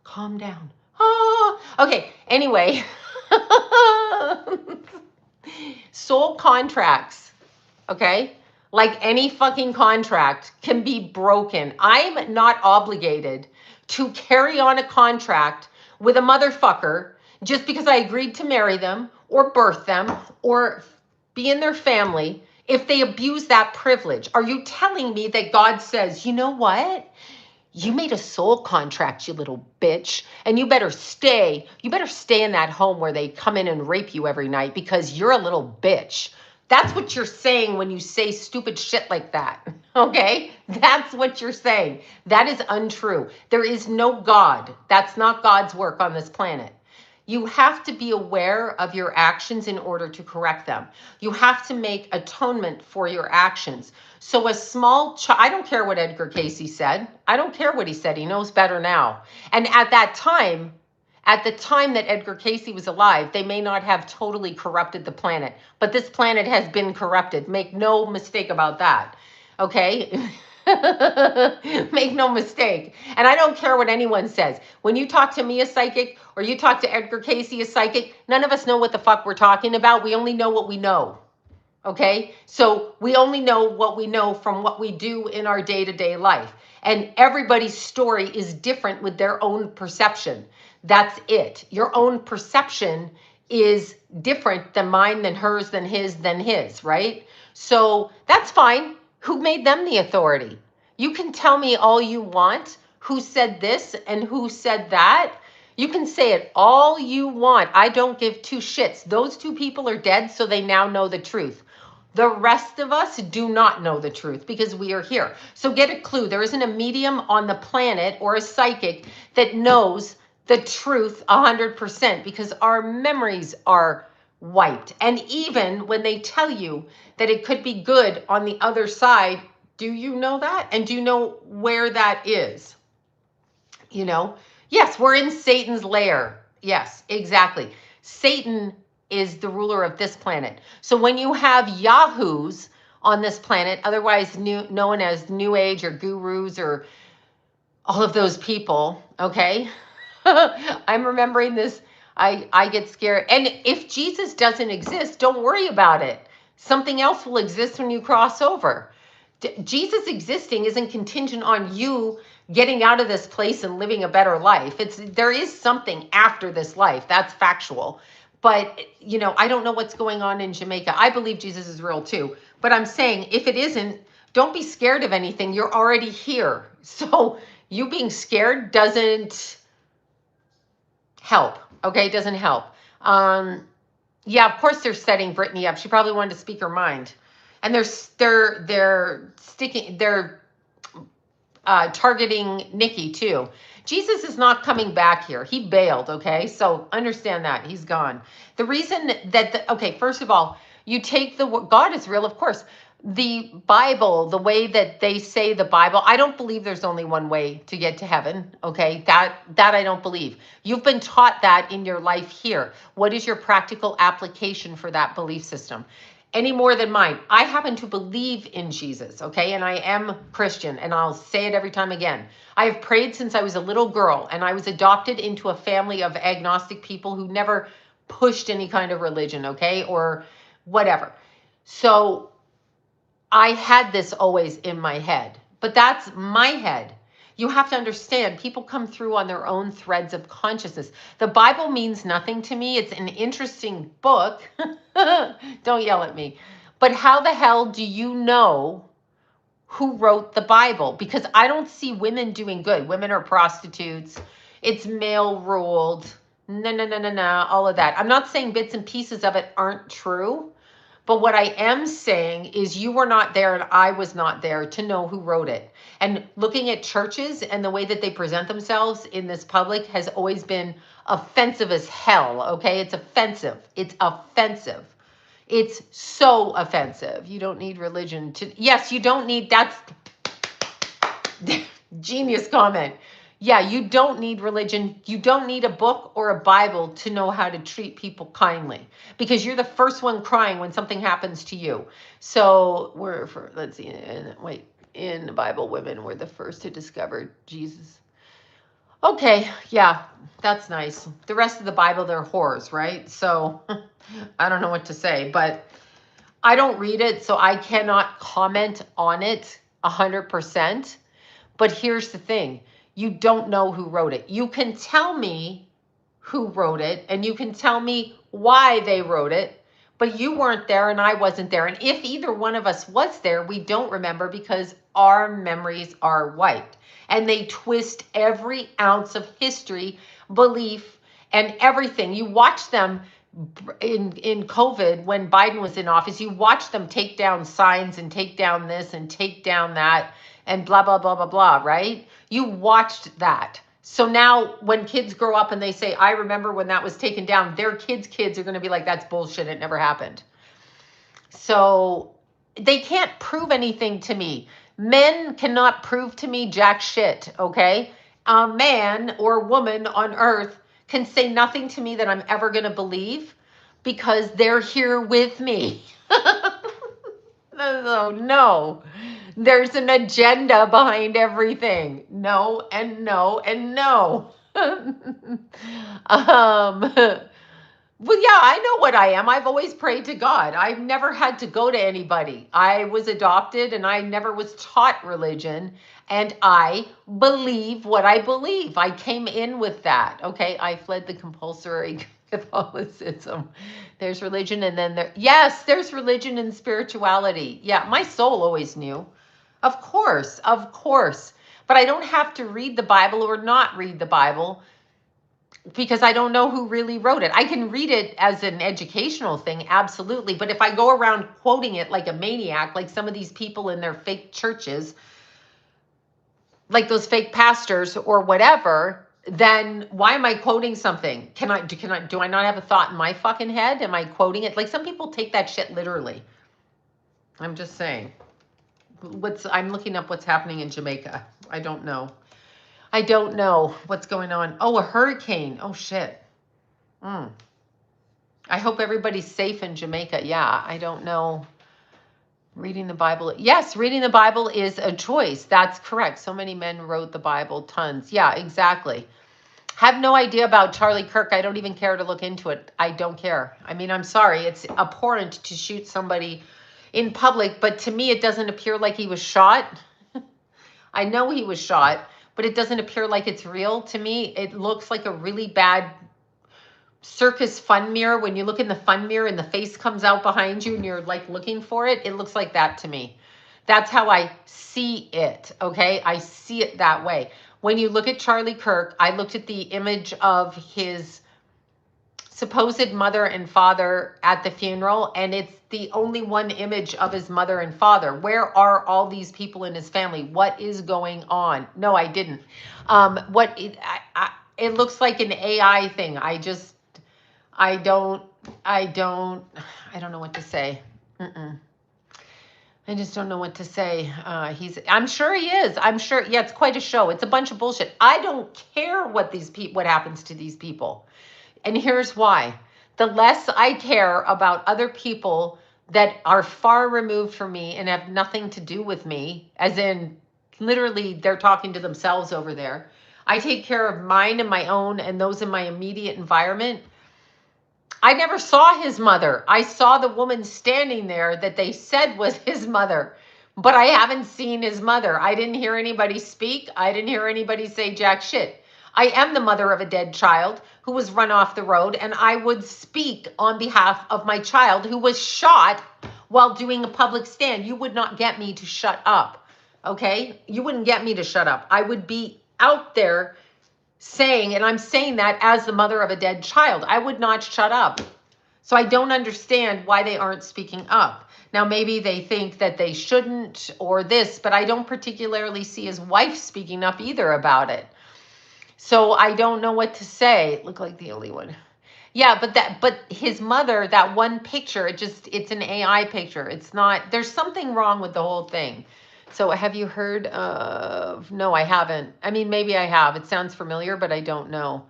calm down. Okay, anyway. Soul contracts, okay? Like any fucking contract can be broken. I'm not obligated to carry on a contract with a motherfucker just because I agreed to marry them or birth them or be in their family if they abuse that privilege. Are you telling me that God says, you know what? You made a soul contract, you little bitch, and you better stay in that home where they come in and rape you every night because you're a little bitch. That's what you're saying when you say stupid shit like that, okay? That's what you're saying. That is untrue. There is no God. That's not God's work on this planet. You have to be aware of your actions in order to correct them. You have to make atonement for your actions. So a small child, I don't care what Edgar Cayce said. I don't care what he said. He knows better now. And at that time, at the time that Edgar Cayce was alive, they may not have totally corrupted the planet, but this planet has been corrupted. Make no mistake about that. Okay? Make no mistake. And I don't care what anyone says. When you talk to me, a psychic, or you talk to Edgar Cayce, a psychic, none of us know what the fuck we're talking about. We only know what we know. Okay? So we only know what we know from what we do in our day-to-day life. And everybody's story is different with their own perception. That's it. Your own perception is different than mine, than hers, than his, right? So that's fine. Who made them the authority? You can tell me all you want who said this and who said that. You can say it all you want. I don't give two shits. Those two people are dead, so they now know the truth. The rest of us do not know the truth because we are here. So get a clue. There isn't a medium on the planet or a psychic that knows the truth 100% because our memories are wiped. And even when they tell you that it could be good on the other side, do you know that? And do you know where that is? You know? Yes, we're in Satan's lair. Yes, exactly. Satan is the ruler of this planet. So when you have yahoos on this planet, otherwise known as New Age or gurus or all of those people, okay? I'm remembering this. I get scared. And if Jesus doesn't exist, don't worry about it. Something else will exist when you cross over. Jesus existing isn't contingent on you getting out of this place and living a better life. There is something after this life. That's factual. But, I don't know what's going on in Jamaica. I believe Jesus is real too. But I'm saying if it isn't, don't be scared of anything. You're already here. So you being scared doesn't help. Okay, it doesn't help. Yeah, of course they're setting Brittany up. She probably wanted to speak her mind. And they're targeting Nikki too. Jesus is not coming back here. He bailed, okay? So understand that. He's gone. The reason that, okay, first of all, you take God is real, of course. The Bible, the way that they say the Bible, I don't believe there's only one way to get to heaven, okay? That I don't believe. You've been taught that in your life here. What is your practical application for that belief system? Any more than mine. I happen to believe in Jesus, okay? And I am Christian, and I'll say it every time again. I have prayed since I was a little girl, and I was adopted into a family of agnostic people who never pushed any kind of religion, okay? Or whatever. So I had this always in my head, but that's my head. You have to understand, people come through on their own threads of consciousness. The Bible means nothing to me. It's an interesting book. Don't yell at me. But how the hell do you know who wrote the Bible? Because I don't see women doing good. Women are prostitutes. It's male ruled. No, all of that. I'm not saying bits and pieces of it aren't true. But what I am saying is you were not there and I was not there to know who wrote it. And looking at churches and the way that they present themselves in this public has always been offensive as hell, okay? It's offensive. It's offensive. It's so offensive. You don't need religion to... Yes, you don't need... That's... Genius comment. Yeah, you don't need religion. You don't need a book or a Bible to know how to treat people kindly, because you're the first one crying when something happens to you. So let's see, in the Bible, women were the first to discover Jesus. Okay, yeah, that's nice. The rest of the Bible, they're whores, right? So I don't know what to say, but I don't read it, so I cannot comment on it 100%. But here's the thing. You don't know who wrote it. You can tell me who wrote it, and you can tell me why they wrote it, but you weren't there and I wasn't there. And if either one of us was there, we don't remember because our memories are wiped. And they twist every ounce of history, belief, and everything. You watch them in COVID when Biden was in office. You watch them take down signs and take down this and take down that and blah, blah, blah, blah, blah, right? You watched that. So now when kids grow up and they say, I remember when that was taken down, their kids' kids are going to be like, that's bullshit. It never happened. So they can't prove anything to me. Men cannot prove to me jack shit, okay? A man or woman on earth can say nothing to me that I'm ever going to believe because they're here with me. No. There's an agenda behind everything. No, and no, and no. Well, yeah, I know what I am. I've always prayed to God. I've never had to go to anybody. I was adopted and I never was taught religion. And I believe what I believe. I came in with that. Okay, I fled the compulsory Catholicism. There's religion and then yes, there's religion and spirituality. Yeah, my soul always knew. Of course. But I don't have to read the Bible or not read the Bible because I don't know who really wrote it. I can read it as an educational thing, absolutely. But if I go around quoting it like a maniac, like some of these people in their fake churches, like those fake pastors or whatever, then why am I quoting something? Do I not have a thought in my fucking head? Am I quoting it? Like some people take that shit literally. I'm just saying. I'm looking up what's happening in Jamaica. I don't know what's going on. Oh, a hurricane. Oh, shit. I hope everybody's safe in Jamaica. Yeah, I don't know. Reading the Bible. Yes, reading the Bible is a choice. That's correct. So many men wrote the Bible, tons. Yeah, exactly. Have no idea about Charlie Kirk. I don't even care to look into it. I don't care. I mean, I'm sorry. It's abhorrent to shoot somebody in public, but to me, it doesn't appear like he was shot. I know he was shot, but it doesn't appear like it's real to me. It looks like a really bad circus fun mirror. When you look in the fun mirror and the face comes out behind you and you're like looking for it, it looks like that to me. That's how I see it, okay? I see it that way. When you look at Charlie Kirk, I looked at the image of his supposed mother and father at the funeral, and it's the only one image of his mother and father. Where are all these people in his family? What is going on? No, I didn't. It looks like an AI thing. I don't know what to say. I just don't know what to say. I'm sure he is. I'm sure. Yeah, it's quite a show. It's a bunch of bullshit. I don't care what happens to these people. And here's why. The less I care about other people that are far removed from me and have nothing to do with me, as in literally they're talking to themselves over there. I take care of mine and my own and those in my immediate environment. I never saw his mother. I saw the woman standing there that they said was his mother, but I haven't seen his mother. I didn't hear anybody speak. I didn't hear anybody say jack shit. I am the mother of a dead child who was run off the road, and I would speak on behalf of my child who was shot while doing a public stand. You would not get me to shut up, okay? You wouldn't get me to shut up. I would be out there saying, and I'm saying that as the mother of a dead child, I would not shut up. So I don't understand why they aren't speaking up. Now, maybe they think that they shouldn't or this, but I don't particularly see his wife speaking up either about it. So I don't know what to say. Look like the only one. Yeah, but his mother, that one picture, it's an AI picture. It's not, there's something wrong with the whole thing. So have you heard of, no, I haven't. I mean, maybe I have. It sounds familiar, but I don't know.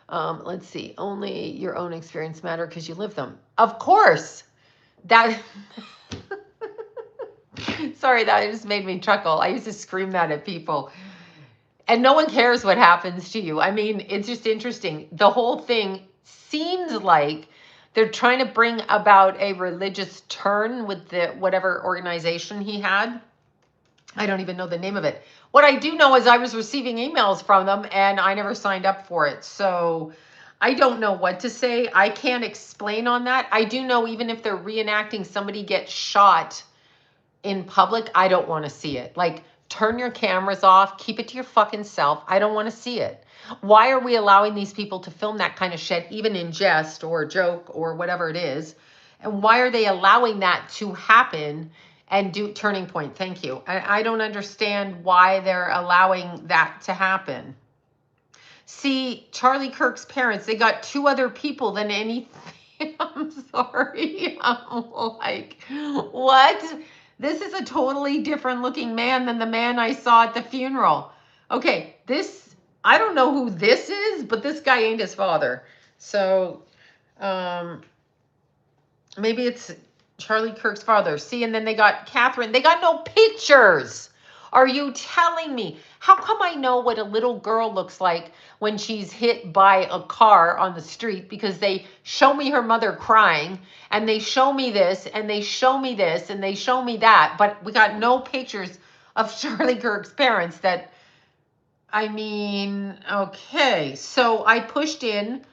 Let's see. Only your own experience matter because you live them. Of course. That, sorry, that just made me chuckle. I used to scream that at people. And no one cares what happens to you. I mean, it's just interesting. The whole thing seems like they're trying to bring about a religious turn with the whatever organization he had. I don't even know the name of it. What I do know is I was receiving emails from them and I never signed up for it. So I don't know what to say. I can't explain on that. I do know even if they're reenacting somebody gets shot in public, I don't want to see it. Like, turn your cameras off. Keep it to your fucking self. I don't want to see it. Why are we allowing these people to film that kind of shit, even in jest or joke or whatever it is? And why are they allowing that to happen and do turning point? Thank you. I don't understand why they're allowing that to happen. See, Charlie Kirk's parents, they got two other people than anything. I'm sorry. I'm like, what? This is a totally different looking man than the man I saw at the funeral. Okay, this, I don't know who this is, but this guy ain't his father. So, maybe it's Charlie Kirk's father. See, and then they got Catherine. They got no pictures. Are you telling me? How come I know what a little girl looks like when she's hit by a car on the street? Because they show me her mother crying, and they show me this, and they show me this, and they show me that. But we got no pictures of Charlie Kirk's parents that, I mean, okay. So I pushed in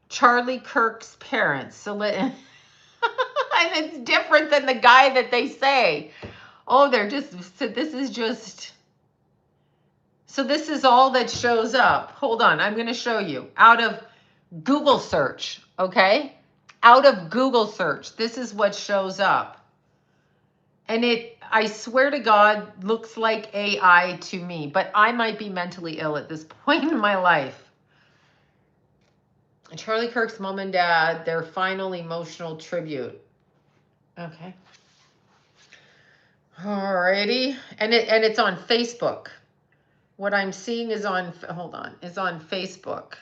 Charlie Kirk's parents. So let, and it's different than the guy that they say. Oh, they're just, so this is just, so this is all that shows up. Hold on, I'm going to show you. Out of Google search, okay? Out of Google search, this is what shows up. And it, I swear to God, looks like AI to me, but I might be mentally ill at this point in my life. Charlie Kirk's mom and dad, their final emotional tribute. Okay. Alrighty, and it's on Facebook. What I'm seeing is on, hold on, is on Facebook.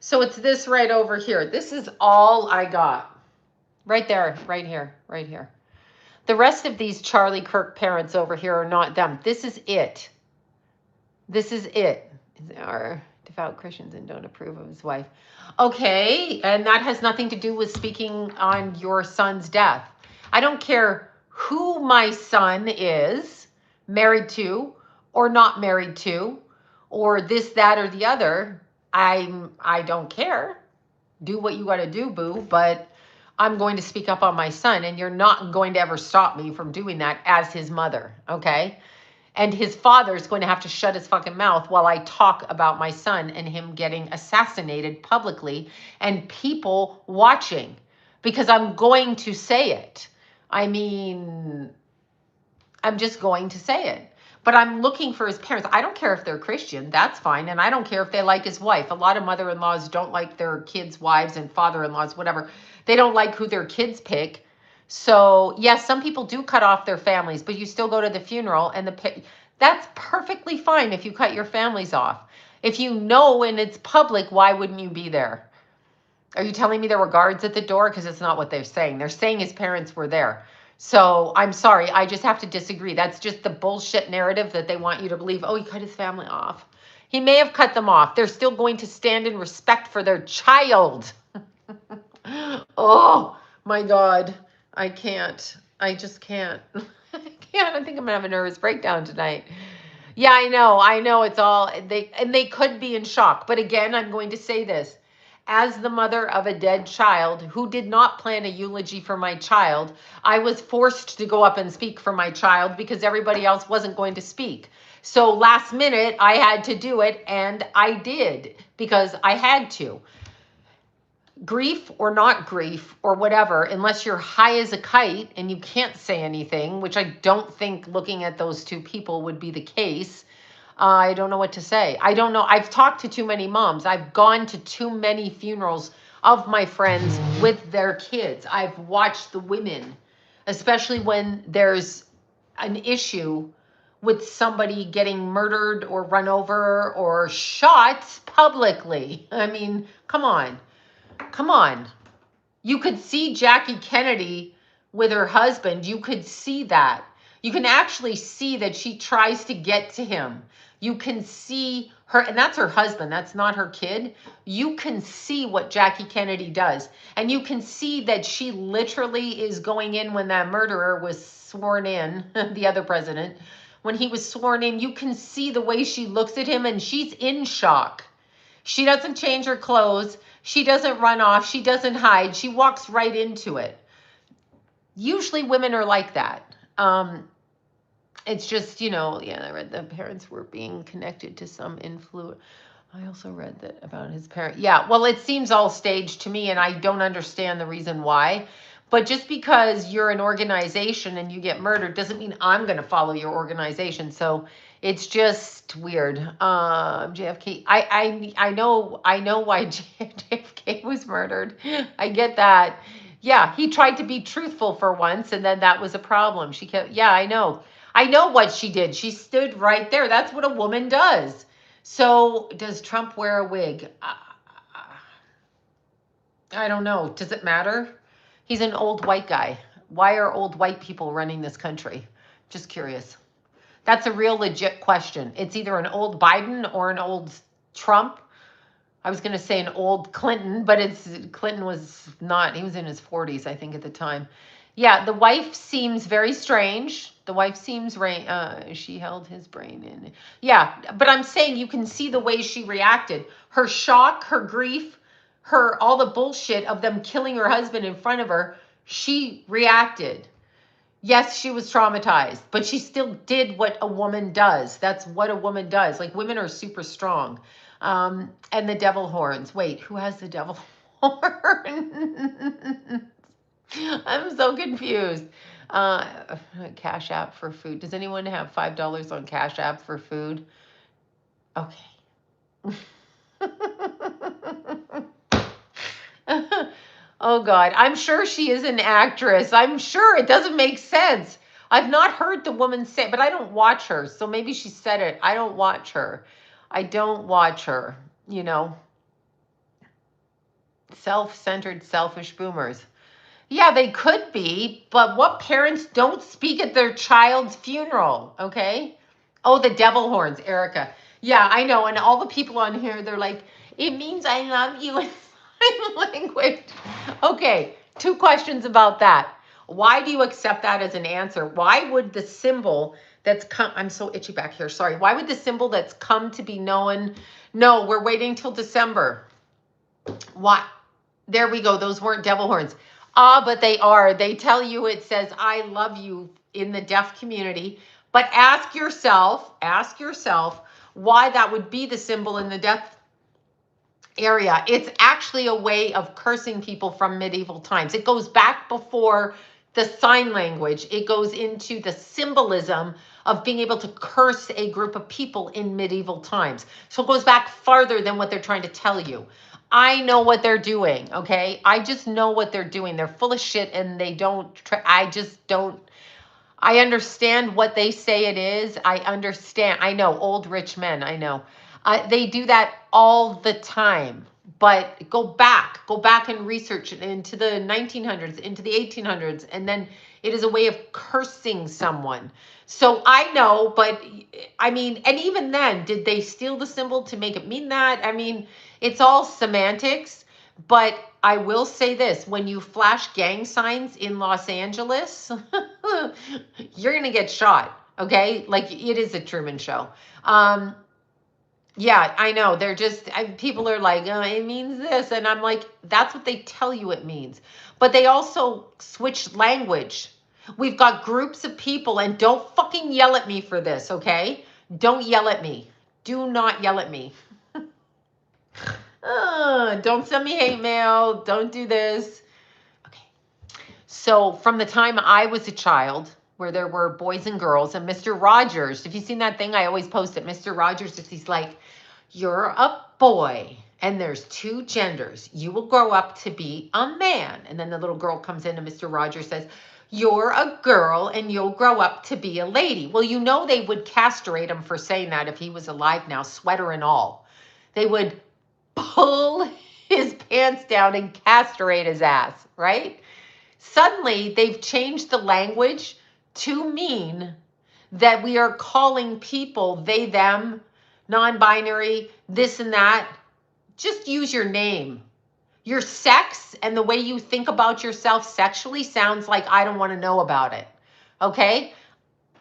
So it's this right over here. This is all I got. Right there, right here, right here. The rest of these Charlie Kirk parents over here are not them. This is it. This is it. Devout Christians and don't approve of his wife. Okay, and that has nothing to do with speaking on your son's death. I don't care who my son is married to or not married to, or this, that, or the other. I don't care. Do what you got to do, boo. But I'm going to speak up on my son, and you're not going to ever stop me from doing that as his mother. Okay. And his father's going to have to shut his fucking mouth while I talk about my son and him getting assassinated publicly and people watching, because I'm going to say it. I mean, I'm just going to say it. But I'm looking for his parents. I don't care if they're Christian. That's fine. And I don't care if they like his wife. A lot of mother-in-laws don't like their kids' wives, and father-in-laws, whatever. They don't like who their kids pick. So, yes, some people do cut off their families, but you still go to the funeral, and that's perfectly fine if you cut your families off. If you know and it's public, why wouldn't you be there? Are you telling me there were guards at the door? Because it's not what they're saying. They're saying his parents were there. So I'm sorry, I just have to disagree. That's just the bullshit narrative that they want you to believe. Oh, he cut his family off. He may have cut them off. They're still going to stand in respect for their child. Oh my God. I can't. I just can't. I can't. I think I'm gonna have a nervous breakdown tonight. Yeah, I know. It's all they could be in shock. But again, I'm going to say this. As the mother of a dead child who did not plan a eulogy for my child, I was forced to go up and speak for my child because everybody else wasn't going to speak. So last minute, I had to do it, and I did because I had to. Grief or not grief or whatever, unless you're high as a kite and you can't say anything, which I don't think looking at those two people would be the case. I don't know what to say. I don't know. I've talked to too many moms. I've gone to too many funerals of my friends with their kids. I've watched the women, especially when there's an issue with somebody getting murdered or run over or shot publicly. I mean, come on. Come on. You could see Jackie Kennedy with her husband. You could see that. You can actually see that she tries to get to him. You can see her, and that's her husband. That's not her kid. You can see what Jackie Kennedy does. And you can see that she literally is going in when that murderer was sworn in, the other president, when he was sworn in, you can see the way she looks at him and she's in shock. She doesn't change her clothes. She doesn't run off. She doesn't hide. She walks right into it. Usually women are like that. It's just, I read the parents were being connected to some influence. I also read that about his parent. Yeah, well, it seems all staged to me, and I don't understand the reason why. But just because you're an organization and you get murdered doesn't mean I'm going to follow your organization. So it's just weird. JFK. I know why JFK was murdered. I get that. Yeah, he tried to be truthful for once, and then that was a problem. She kept. Yeah, I know. I know what she did. She stood right there. That's what a woman does. So does Trump wear a wig? I don't know. Does it matter? He's an old white guy. Why are old white people running this country? Just curious. That's a real legit question. It's either an old Biden or an old Trump. I was going to say an old Clinton, but Clinton was not, he was in his 40s, I think, at the time. Yeah, the wife seems very strange. The wife seems, she held his brain in. Yeah, but I'm saying you can see the way she reacted. Her shock, her grief, all the bullshit of them killing her husband in front of her, she reacted. Yes, she was traumatized, but she still did what a woman does. That's what a woman does. Like, women are super strong. And the devil horns. Wait, who has the devil horn? I'm so confused. Cash App for food. Does anyone have $5 on Cash App for food? Okay. Oh God, I'm sure she is an actress. I'm sure it doesn't make sense. I've not heard the woman say, but I don't watch her. So maybe she said it. I don't watch her. Self-centered, selfish boomers. Yeah, they could be, but what parents don't speak at their child's funeral, okay? Oh, the devil horns, Erica. Yeah, I know. And all the people on here, they're like, it means I love you in sign language. Okay, two questions about that. Why do you accept that as an answer? Why would the symbol that's come, I'm so itchy back here, sorry. Why would the symbol that's come to be known, no, we're waiting till December. Why? There we go. Those weren't devil horns. Ah, but they are. They tell you it says, I love you in the deaf community. But ask yourself why that would be the symbol in the deaf area. It's actually a way of cursing people from medieval times. It goes back before the sign language. It goes into the symbolism of being able to curse a group of people in medieval times. So it goes back farther than what they're trying to tell you. I know what they're doing, okay? I just know what they're doing. They're full of shit and they don't, I just don't, I understand what they say it is. I understand. I know, old rich men, I know. They do that all the time. But go back and research it into the 1900s, into the 1800s, and then it is a way of cursing someone. So I know, but I mean, and even then, did they steal the symbol to make it mean that? I mean, it's all semantics, but I will say this, when you flash gang signs in Los Angeles, you're going to get shot. Okay. Like it is a Truman Show. Yeah, I know. They're just, people are like, oh, it means this. And I'm like, that's what they tell you it means. But they also switch language. We've got groups of people, and don't fucking yell at me for this, okay? Don't yell at me. Do not yell at me. Don't send me hate mail. Don't do this. Okay. So from the time I was a child, where there were boys and girls, and Mr. Rogers, if you've seen that thing I always post it, Mr. Rogers, he's like, you're a boy and there's two genders. You will grow up to be a man. And then the little girl comes in and Mr. Rogers says, you're a girl and you'll grow up to be a lady. Well, you know, they would castrate him for saying that if he was alive now, sweater and all. They would pull his pants down and castrate his ass, right? Suddenly, they've changed the language to mean that we are calling people they, them, non-binary, this and that. Just use your name. Your sex and the way you think about yourself sexually sounds like I don't want to know about it. Okay?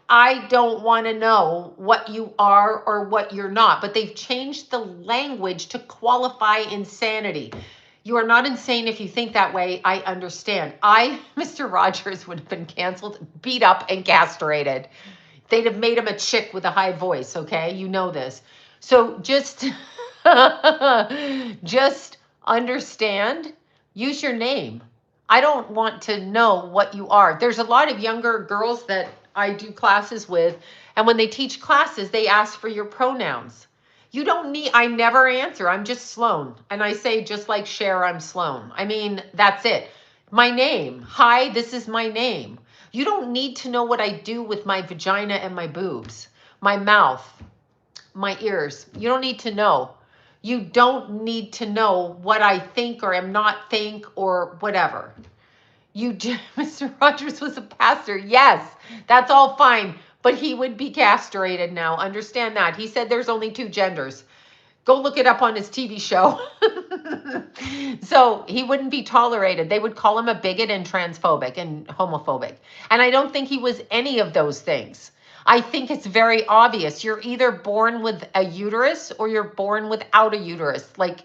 I don't want to know what you are or what you're not. But they've changed the language to qualify insanity. You are not insane if you think that way. I understand. Mr. Rogers would have been canceled, beat up, and castrated. They'd have made him a chick with a high voice, okay? You know this. So just, just understand, use your name. I don't want to know what you are. There's a lot of younger girls that I do classes with, and when they teach classes, they ask for your pronouns. You don't need, I never answer. I'm just Sloan. And I say, just like Cher, I'm Sloan. I mean, that's it. My name. Hi, this is my name. You don't need to know what I do with my vagina and my boobs, my mouth, my ears. You don't need to know. You don't need to know what I think or am not think or whatever. Mr. Rogers was a pastor. Yes, that's all fine. But he would be castrated now. Understand that. He said there's only two genders. Go look it up on his TV show. So he wouldn't be tolerated. They would call him a bigot and transphobic and homophobic. And I don't think he was any of those things. I think it's very obvious. You're either born with a uterus or you're born without a uterus. Like,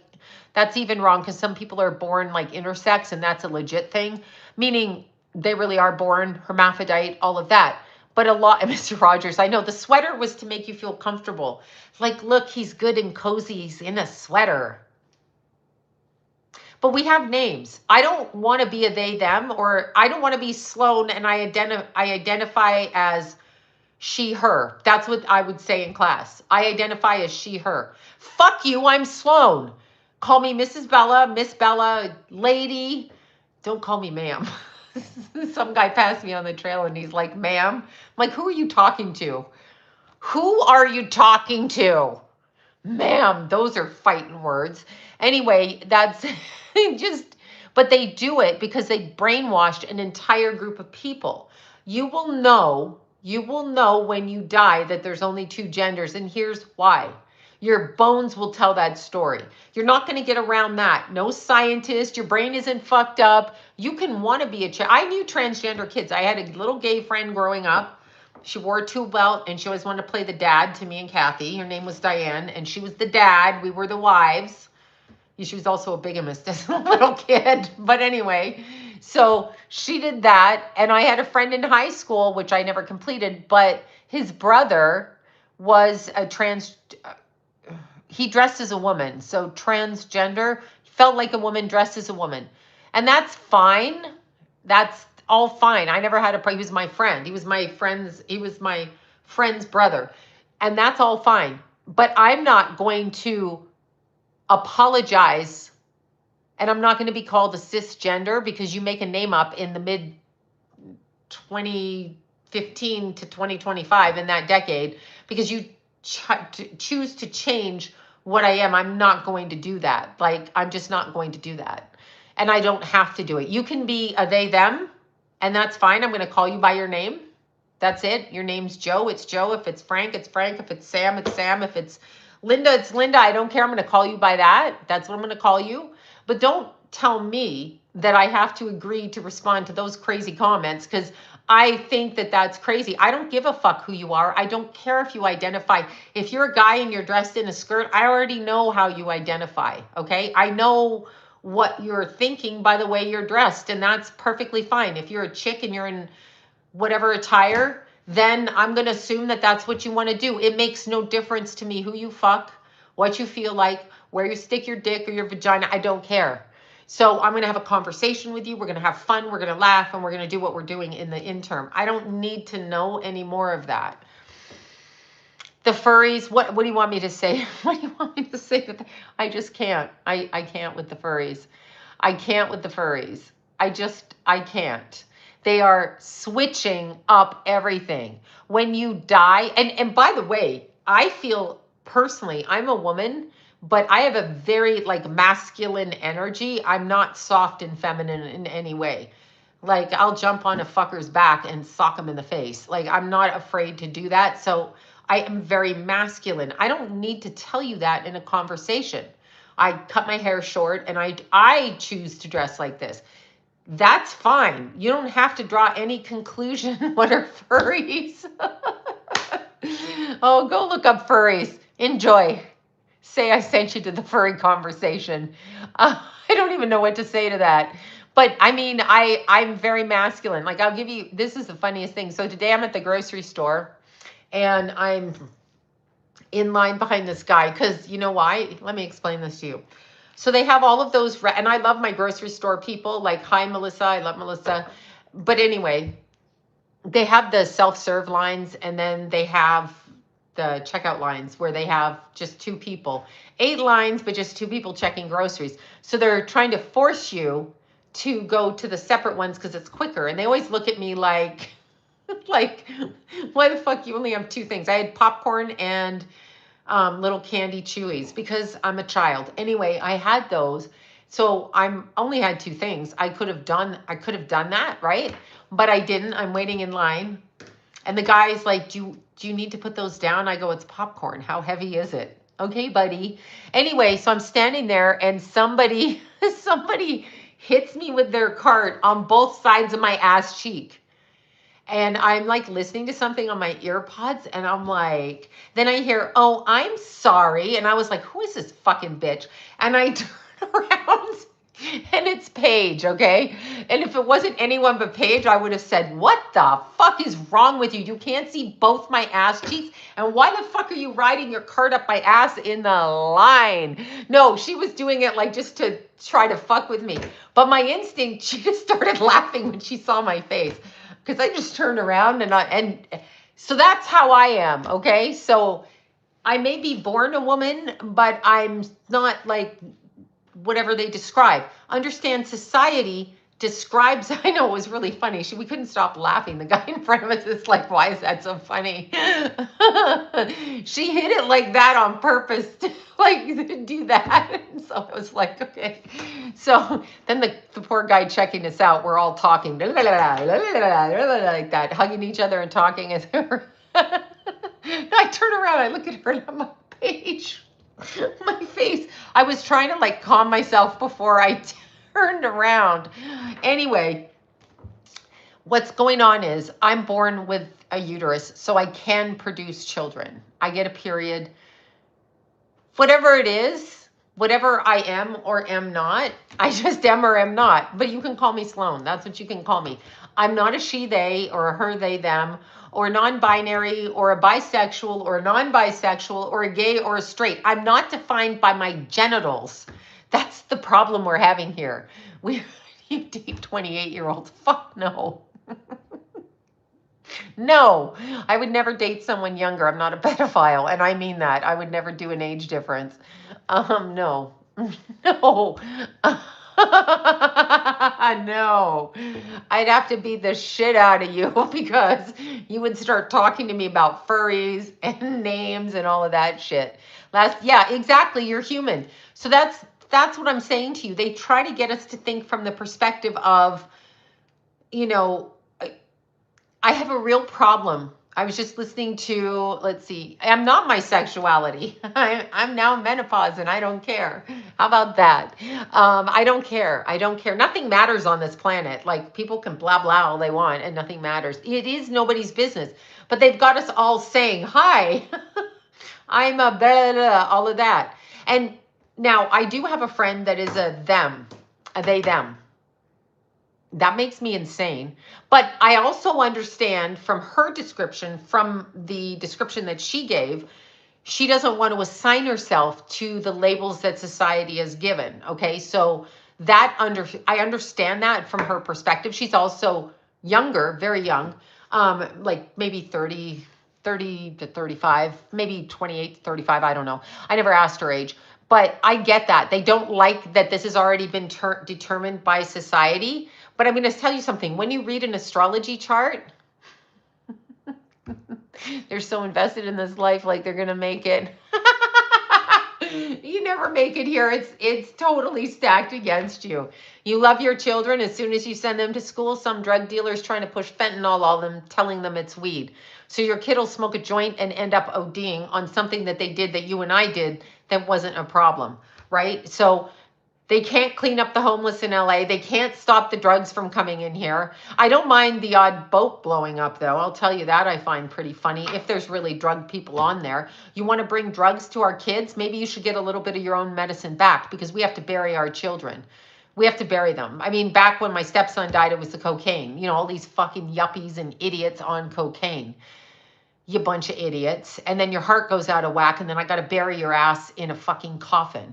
that's even wrong because some people are born like intersex and that's a legit thing, meaning they really are born hermaphrodite, all of that. But a lot, Mr. Rogers, I know the sweater was to make you feel comfortable. Like, look, he's good and cozy. He's in a sweater. But we have names. I don't want to be a they, them, or I don't want to be Sloan and I identify as she, her. That's what I would say in class. I identify as she, her. Fuck you, I'm Sloan. Call me Mrs. Bella, Miss Bella, lady. Don't call me ma'am. Some guy passed me on the trail and he's like, ma'am. I'm like, who are you talking to? Who are you talking to? Ma'am, those are fighting words. Anyway, that's just, but they do it because they brainwashed an entire group of people. You will know when you die that there's only two genders. And here's why. Your bones will tell that story. You're not going to get around that. No scientist. Your brain isn't fucked up. You can want to be a I knew transgender kids. I had a little gay friend growing up. She wore a tube belt and she always wanted to play the dad to me and Kathy. Her name was Diane and she was the dad. We were the wives. She was also a bigamist as a little kid. But anyway, so she did that. And I had a friend in high school, which I never completed, but his brother was a he dressed as a woman. So transgender, felt like a woman, dressed as a woman. And that's fine. That's all fine. I never had he was my friend. He was my friend's brother. And that's all fine. But I'm not going to apologize, and I'm not going to be called a cisgender because you make a name up in the mid 2015 to 2025 in that decade because you choose to change what I am. I'm not going to do that. Like, I'm just not going to do that. And I don't have to do it. You can be a they, them, and that's fine. I'm going to call you by your name. That's it. Your name's Joe. It's Joe. If it's Frank, it's Frank. If it's Sam, it's Sam. If it's Linda, it's Linda. I don't care. I'm going to call you by that. That's what I'm going to call you. But don't tell me that I have to agree to respond to those crazy comments because I think that that's crazy. I don't give a fuck who you are. I don't care if you identify. If you're a guy and you're dressed in a skirt, I already know how you identify, okay? I know what you're thinking by the way you're dressed, and that's perfectly fine. If you're a chick and you're in whatever attire, then I'm going to assume that that's what you want to do. It makes no difference to me who you fuck, what you feel like, where you stick your dick or your vagina. I don't care. So I'm going to have a conversation with you. We're going to have fun. We're going to laugh, and we're going to do what we're doing in the interim. I don't need to know any more of that. The furries, what do you want me to say? What do you want me to say? I just can't. I can't with the furries. I can't with the furries. I can't. They are switching up everything. When you die, and by the way, I feel personally, I'm a woman, but I have a very like masculine energy. I'm not soft and feminine in any way. Like, I'll jump on a fucker's back and sock him in the face. Like, I'm not afraid to do that. So I am very masculine. I don't need to tell you that in a conversation. I cut my hair short and I choose to dress like this. That's fine. You don't have to draw any conclusion. What are furries? Oh, go look up furries. Enjoy. Say I sent you to the furry conversation. I don't even know what to say to that. But I mean, I'm very masculine. Like, I'll give you, this is the funniest thing. So today I'm at the grocery store and I'm in line behind this guy because you know why? Let me explain this to you. So they have all of those, and I love my grocery store people. Like, hi, Melissa. I love Melissa. But anyway, they have the self-serve lines, and then they have the checkout lines where they have just two people. 8 lines, but just 2 people checking groceries. So they're trying to force you to go to the separate ones because it's quicker. And they always look at me like, like, why the fuck you only have 2 things? I had popcorn and little candy chewies because I'm a child. Anyway, I had those. So I'm only had 2 things. I could have done that, right? But I didn't. I'm waiting in line. And the guy's like, do you need to put those down? I go, it's popcorn. How heavy is it? Okay, buddy. Anyway, so I'm standing there and somebody hits me with their cart on both sides of my ass cheek. And I'm like listening to something on my earpods and I'm like, then I hear, oh, I'm sorry. And I was like, who is this fucking bitch? And I turn around and it's Paige, okay? And if it wasn't anyone but Paige, I would have said, what the fuck is wrong with you? You can't see both my ass cheeks? And why the fuck are you riding your cart up my ass in the line? No, she was doing it like just to try to fuck with me. But my instinct, she just started laughing when she saw my face. Because I just turned around and so that's how I am, okay? So I may be born a woman, but I'm not like whatever they describe. Understand society describes, I know it was really funny. We couldn't stop laughing. The guy in front of us is like, why is that so funny? She hit it like that on purpose to like do that. So I was like, okay. So then the poor guy checking us out, we're all talking like that, hugging each other and talking as I turn around, I look at her and I'm like, Paige, My face. I was trying to like calm myself before I turned around. Anyway, what's going on is I'm born with a uterus, so I can produce children. I get a period. Whatever it is, whatever I am or am not, I just am or am not. But you can call me Sloan. That's what you can call me. I'm not a she, they, or a her, they, them, or non-binary, or a bisexual, or a non-bisexual, or a gay, or a straight. I'm not defined by my genitals. That's the problem we're having here. You date 28-year-olds. Fuck no. No, I would never date someone younger. I'm not a pedophile, and I mean that. I would never do an age difference. No. No. No. I'd have to beat the shit out of you because you would start talking to me about furries and names and all of that shit. Yeah, exactly. You're human. So that's what I'm saying to you. They try to get us to think from the perspective of, you know, I have a real problem. I was just listening to, let's see, I'm not my sexuality. I'm now menopause and I don't care. How about that? I don't care. I don't care. Nothing matters on this planet. Like people can blah, blah all they want and nothing matters. It is nobody's business. But they've got us all saying, hi, I'm a blah, blah, all of that. And now I do have a friend that is a them, a they, them. That makes me insane. But I also understand from her description, from the description that she gave, she doesn't want to assign herself to the labels that society has given. Okay, so I understand that from her perspective. She's also younger, very young, like maybe 30 to 35, maybe 28 to 35. I don't know. I never asked her age. But I get that. They don't like that this has already been determined by society. But I'm going to tell you something. When you read an astrology chart, they're so invested in this life like they're going to make it. You never make it here. It's totally stacked against you. You love your children. As soon as you send them to school, some drug dealer's trying to push fentanyl on them, telling them it's weed. So your kid will smoke a joint and end up ODing on something that they did that you and I did that wasn't a problem, right? So they can't clean up the homeless in LA. They can't stop the drugs from coming in here. I don't mind the odd boat blowing up, though. I'll tell you that I find pretty funny if there's really drug people on there. You want to bring drugs to our kids? Maybe you should get a little bit of your own medicine back because we have to bury our children. We have to bury them. I mean, back when my stepson died, it was the cocaine. You know, all these fucking yuppies and idiots on cocaine. You bunch of idiots. And then your heart goes out of whack, and then I got to bury your ass in a fucking coffin.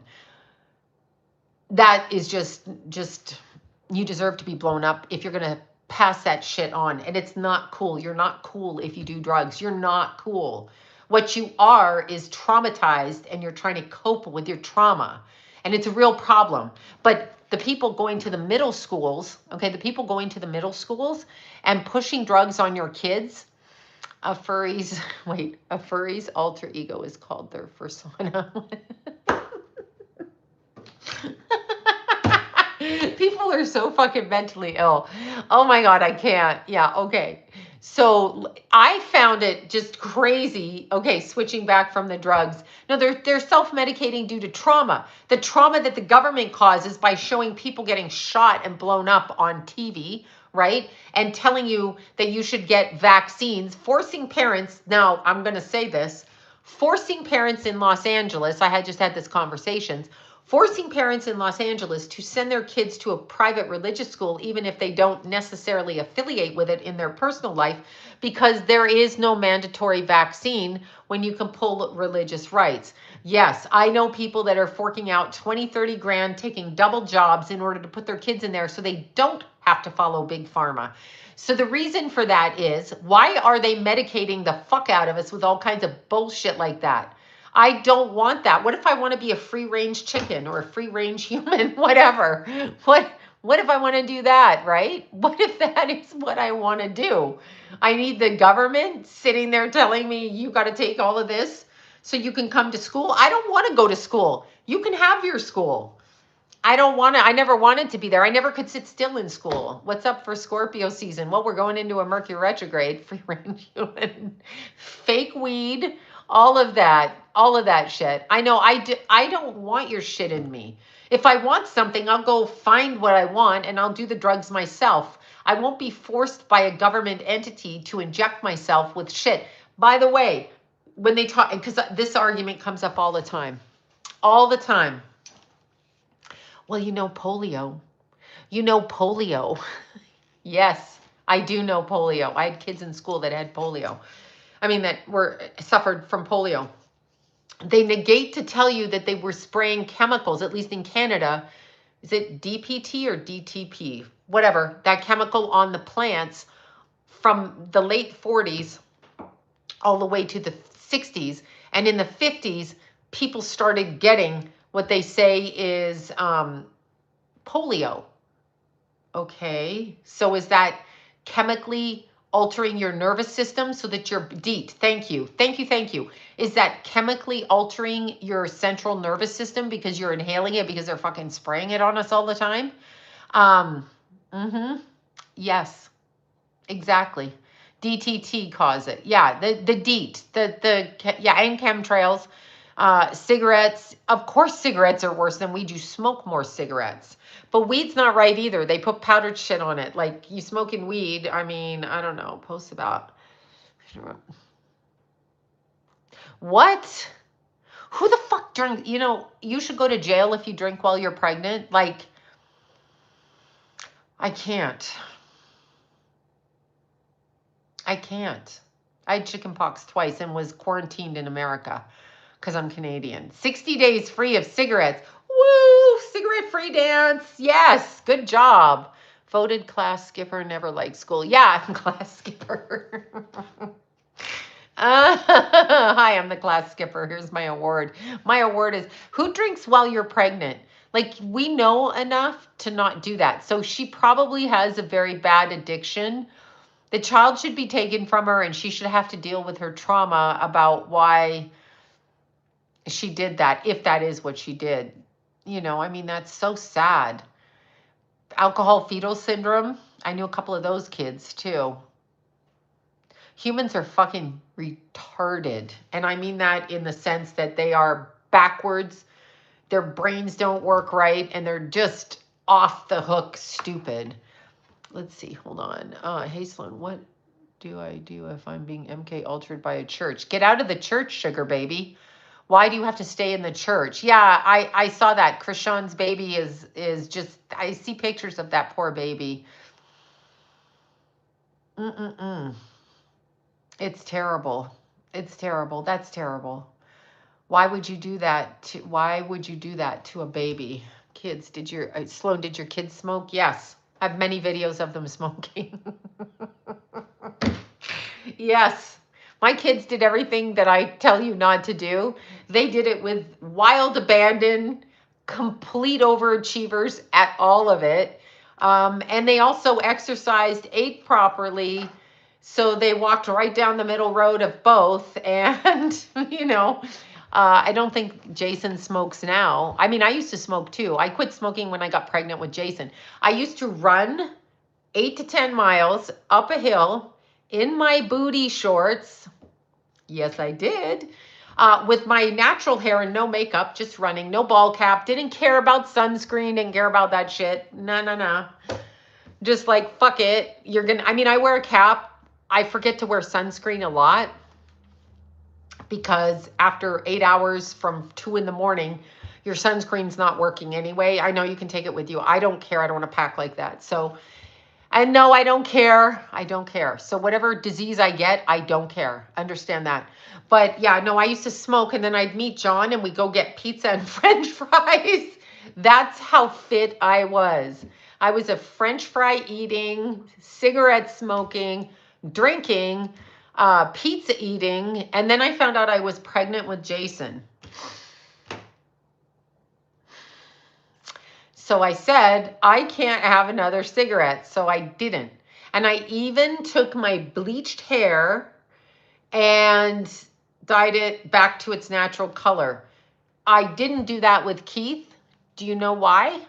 That is just you deserve to be blown up if you're going to pass that shit on. And it's not cool. You're not cool if you do drugs. You're not cool. What you are is traumatized, and you're trying to cope with your trauma. And it's a real problem. But the people going to the middle schools, okay, the people going to the middle schools and pushing drugs on your kids, a furry's alter ego is called their persona. People are so fucking mentally ill. Oh my God, I can't. Yeah, okay. So I found it just crazy. Okay, switching back from the drugs. No, they're self-medicating due to trauma. The trauma that the government causes by showing people getting shot and blown up on TV, right? And telling you that you should get vaccines, forcing parents. Now, I'm going to say this, forcing parents in Los Angeles. I had just had this conversation. Forcing parents in Los Angeles to send their kids to a private religious school, even if they don't necessarily affiliate with it in their personal life, because there is no mandatory vaccine when you can pull religious rights. Yes, I know people that are forking out 20, 30 grand, taking double jobs in order to put their kids in there so they don't have to follow big pharma. So the reason for that is, why are they medicating the fuck out of us with all kinds of bullshit like that? I don't want that. What if I want to be a free-range chicken or a free-range human, whatever? What if I want to do that, right? What if that is what I want to do? I need the government sitting there telling me you got to take all of this so you can come to school. I don't want to go to school. You can have your school. I don't want to. I never wanted to be there. I never could sit still in school. What's up for Scorpio season? Well, we're going into a Mercury retrograde, free-range human, fake weed, all of that. all of that shit. I know I don't want your shit in me. If I want something, I'll go find what I want and I'll do the drugs myself. I won't be forced by a government entity to inject myself with shit. By the way, when they talk, because this argument comes up all the time. All the time. Well, polio. Polio. Yes, I do know polio. I had kids in school that had polio. That suffered from polio. They negate to tell you that they were spraying chemicals, at least in Canada. Is it DPT or DTP? Whatever, that chemical on the plants from the late 40s all the way to the 60s. And in the 50s, people started getting what they say is polio. Okay, so is that chemically altering your nervous system so that you're DEET? Thank you. Is that chemically altering your central nervous system because you're inhaling it because they're fucking spraying it on us all the time? Yes, exactly. DTT cause it. Yeah, the DEET, and chemtrails, cigarettes. Of course, cigarettes are worse than weed. You smoke more cigarettes. But weed's not right either. They put powdered shit on it. Like, you smoking weed, I don't know, post about. What? Who the fuck drinks? You should go to jail if you drink while you're pregnant. Like, I can't. I had chickenpox twice and was quarantined in America because I'm Canadian. 60 days free of cigarettes. Woo! Cigarette-free dance. Yes, good job. Voted class skipper, never liked school. Yeah, I'm class skipper. Hi, I'm the class skipper. Here's my award. My award is, who drinks while you're pregnant? Like, we know enough to not do that. So she probably has a very bad addiction. The child should be taken from her and she should have to deal with her trauma about why she did that, if that is what she did. That's so sad. Alcohol fetal syndrome. I knew a couple of those kids too. Humans are fucking retarded. And I mean that in the sense that they are backwards. Their brains don't work right. And they're just off the hook stupid. Let's see. Hold on. Hey, Sloan, what do I do if I'm being MK altered by a church? Get out of the church, sugar baby. Why do you have to stay in the church? Yeah, I saw that. Krishan's baby is just, I see pictures of that poor baby. It's terrible. It's terrible. That's terrible. Why would you do that to a baby? Kids, Sloan, did your kids smoke? Yes. I have many videos of them smoking. Yes. My kids did everything that I tell you not to do. They did it with wild abandon, complete overachievers at all of it. And they also exercised, ate properly. So they walked right down the middle road of both. And, I don't think Jason smokes now. I used to smoke too. I quit smoking when I got pregnant with Jason. I used to run 8 to 10 miles up a hill in my booty shorts. Yes, I did. With my natural hair and no makeup, just running, no ball cap, didn't care about sunscreen, didn't care about that shit. No. Just like, fuck it. I wear a cap. I forget to wear sunscreen a lot because after 8 hours from 2 in the morning, your sunscreen's not working anyway. I know you can take it with you. I don't care. I don't want to pack like that. So, and no, I don't care. I don't care. So whatever disease I get, I don't care. Understand that. But yeah, no, I used to smoke and then I'd meet John and we'd go get pizza and French fries. That's how fit I was. I was a French fry eating, cigarette smoking, drinking, pizza eating. And then I found out I was pregnant with Jason. So I said, I can't have another cigarette. So I didn't. And I even took my bleached hair and dyed it back to its natural color. I didn't do that with Keith. Do you know why?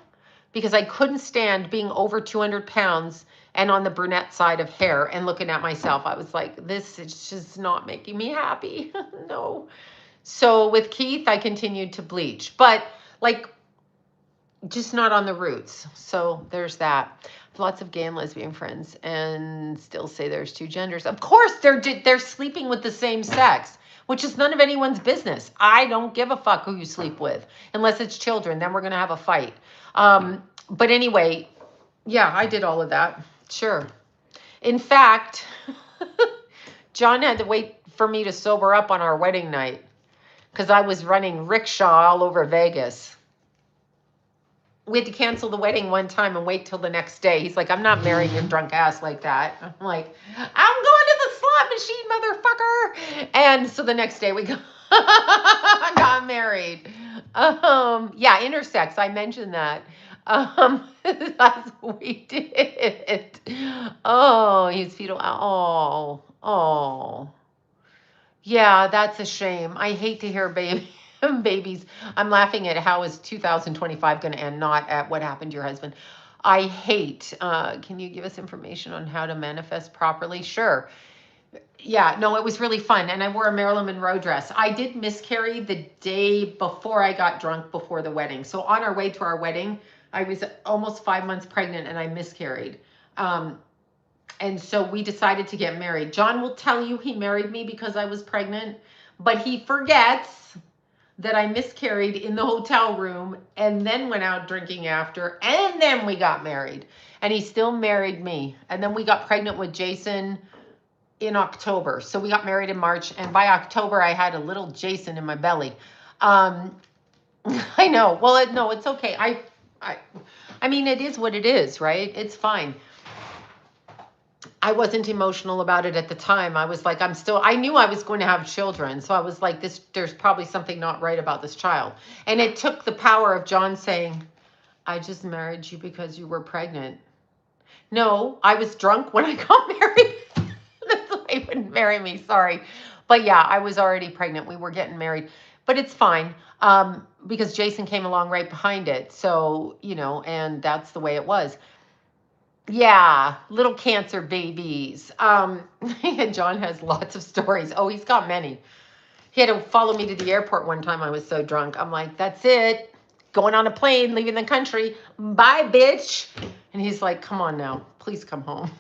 Because I couldn't stand being over 200 pounds and on the brunette side of hair and looking at myself. I was like, this is just not making me happy. No. So with Keith, I continued to bleach, but like just not on the roots. So there's that. Lots of gay and lesbian friends, and still say there's two genders. Of course, they're sleeping with the same sex, which is none of anyone's business. I don't give a fuck who you sleep with, unless it's children. Then we're gonna have a fight. But anyway, yeah, I did all of that. Sure. In fact, John had to wait for me to sober up on our wedding night because I was running rickshaw all over Vegas. We had to cancel the wedding one time and wait till the next day. He's like, I'm not marrying your drunk ass like that. I'm like, I'm going to the slot machine, motherfucker. And so the next day we got married. Yeah, intersex. I mentioned that. That's what we did. Oh, he's fetal. Oh. Yeah, that's a shame. I hate to hear babies. I'm laughing at how is 2025 going to end, not at what happened to your husband. I hate. Can you give us information on how to manifest properly? Sure. Yeah, no, it was really fun. And I wore a Marilyn Monroe dress. I did miscarry the day before I got drunk before the wedding. So on our way to our wedding, I was almost 5 months pregnant and I miscarried. And so we decided to get married. John will tell you he married me because I was pregnant, but he forgets that I miscarried in the hotel room and then went out drinking after, and then we got married. And he still married me. And then we got pregnant with Jason in October. So we got married in March, and by October I had a little Jason in my belly. I know. Well, no, it's okay. I mean, it is what it is, right? It's fine. I wasn't emotional about it at the time. I was like, I knew I was going to have children. So I was like, there's probably something not right about this child. And it took the power of John saying, I just married you because you were pregnant. No, I was drunk when I got married. That's why he wouldn't marry me. Sorry. But yeah, I was already pregnant. We were getting married. But it's fine because Jason came along right behind it. So, and that's the way it was. Yeah, little cancer babies. John has lots of stories. Oh, he's got many. He had to follow me to the airport one time. I was so drunk. I'm like, that's it. Going on a plane, leaving the country. Bye, bitch. And he's like, come on now. Please come home.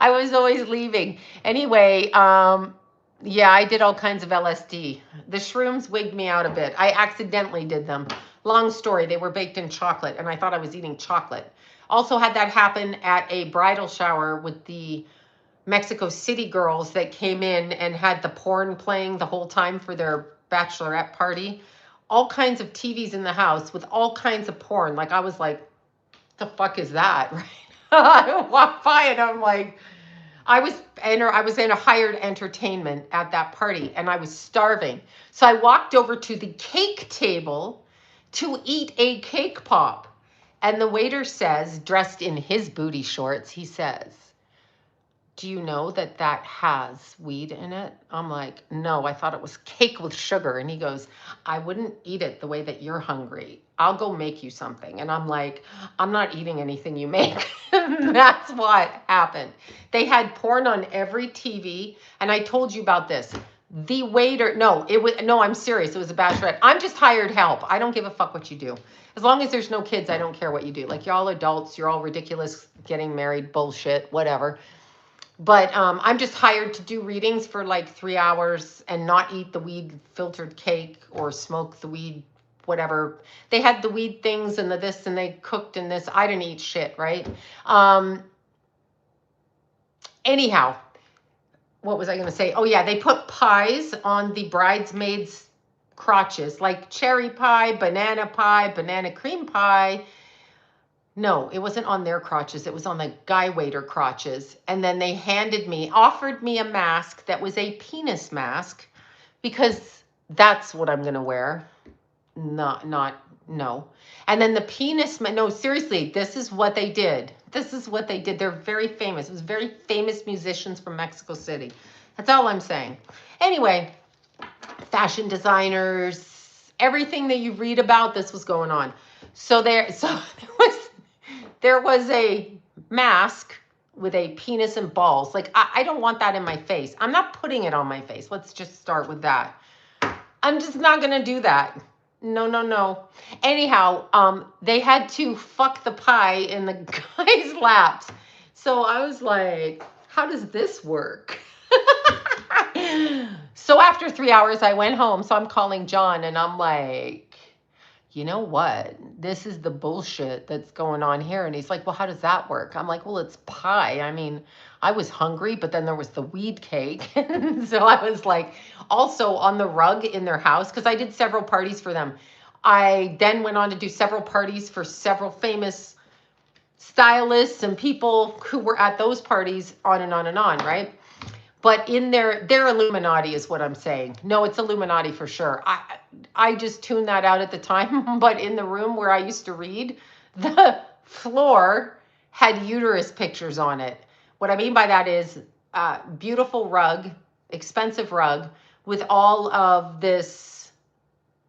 I was always leaving. Anyway, yeah, I did all kinds of LSD. The shrooms wigged me out a bit. I accidentally did them. Long story. They were baked in chocolate, and I thought I was eating chocolate. Also had that happen at a bridal shower with the Mexico City girls that came in and had the porn playing the whole time for their bachelorette party. All kinds of TVs in the house with all kinds of porn. Like, I was like, the fuck is that? Right? I walked by and I'm like, I was in a hired entertainment at that party and I was starving. So I walked over to the cake table to eat a cake pop. And the waiter says, dressed in his booty shorts, he says, do you know that has weed in it? I'm like, no, I thought it was cake with sugar. And he goes, I wouldn't eat it the way that you're hungry. I'll go make you something. And I'm like, I'm not eating anything you make. That's what happened. They had porn on every TV. And I told you about this. The waiter, no, I'm serious. It was a bachelorette. I'm just hired help. I don't give a fuck what you do. As long as there's no kids, I don't care what you do. Like, you're all adults. You're all ridiculous, getting married, bullshit, whatever. But I'm just hired to do readings for like 3 hours and not eat the weed filtered cake or smoke the weed, whatever. They had the weed things and the this and they cooked in this. I didn't eat shit, right? Anyhow, what was I going to say? Oh, yeah, they put pies on the bridesmaids' crotches, like cherry pie, banana cream pie. No, it wasn't on their crotches. It was on the guy waiter crotches. And then they offered me a mask that was a penis mask because that's what I'm going to wear. No. And then the penis, no, seriously, this is what they did. They're very famous. It was very famous musicians from Mexico City. That's all I'm saying. Anyway, fashion designers, everything that you read about, this was going on. So there was a mask with a penis and balls. Like, I don't want that in my face. I'm not putting it on my face. Let's just start with that. I'm just not going to do that. No, no, no. Anyhow, they had to fuck the pie in the guy's laps. So I was like, how does this work? So after 3 hours, I went home. So I'm calling John and I'm like, you know what? This is the bullshit that's going on here. And he's like, well, how does that work? I'm like, well, it's pie. I mean, I was hungry, but then there was the weed cake. So I was like, also on the rug in their house, because I did several parties for them. I then went on to do several parties for several famous stylists and people who were at those parties, on and on and on, right? But in their Illuminati is what I'm saying. No, it's Illuminati for sure. I just tuned that out at the time. But in the room where I used to read, the floor had uterus pictures on it. What I mean by that is beautiful rug, expensive rug, with all of this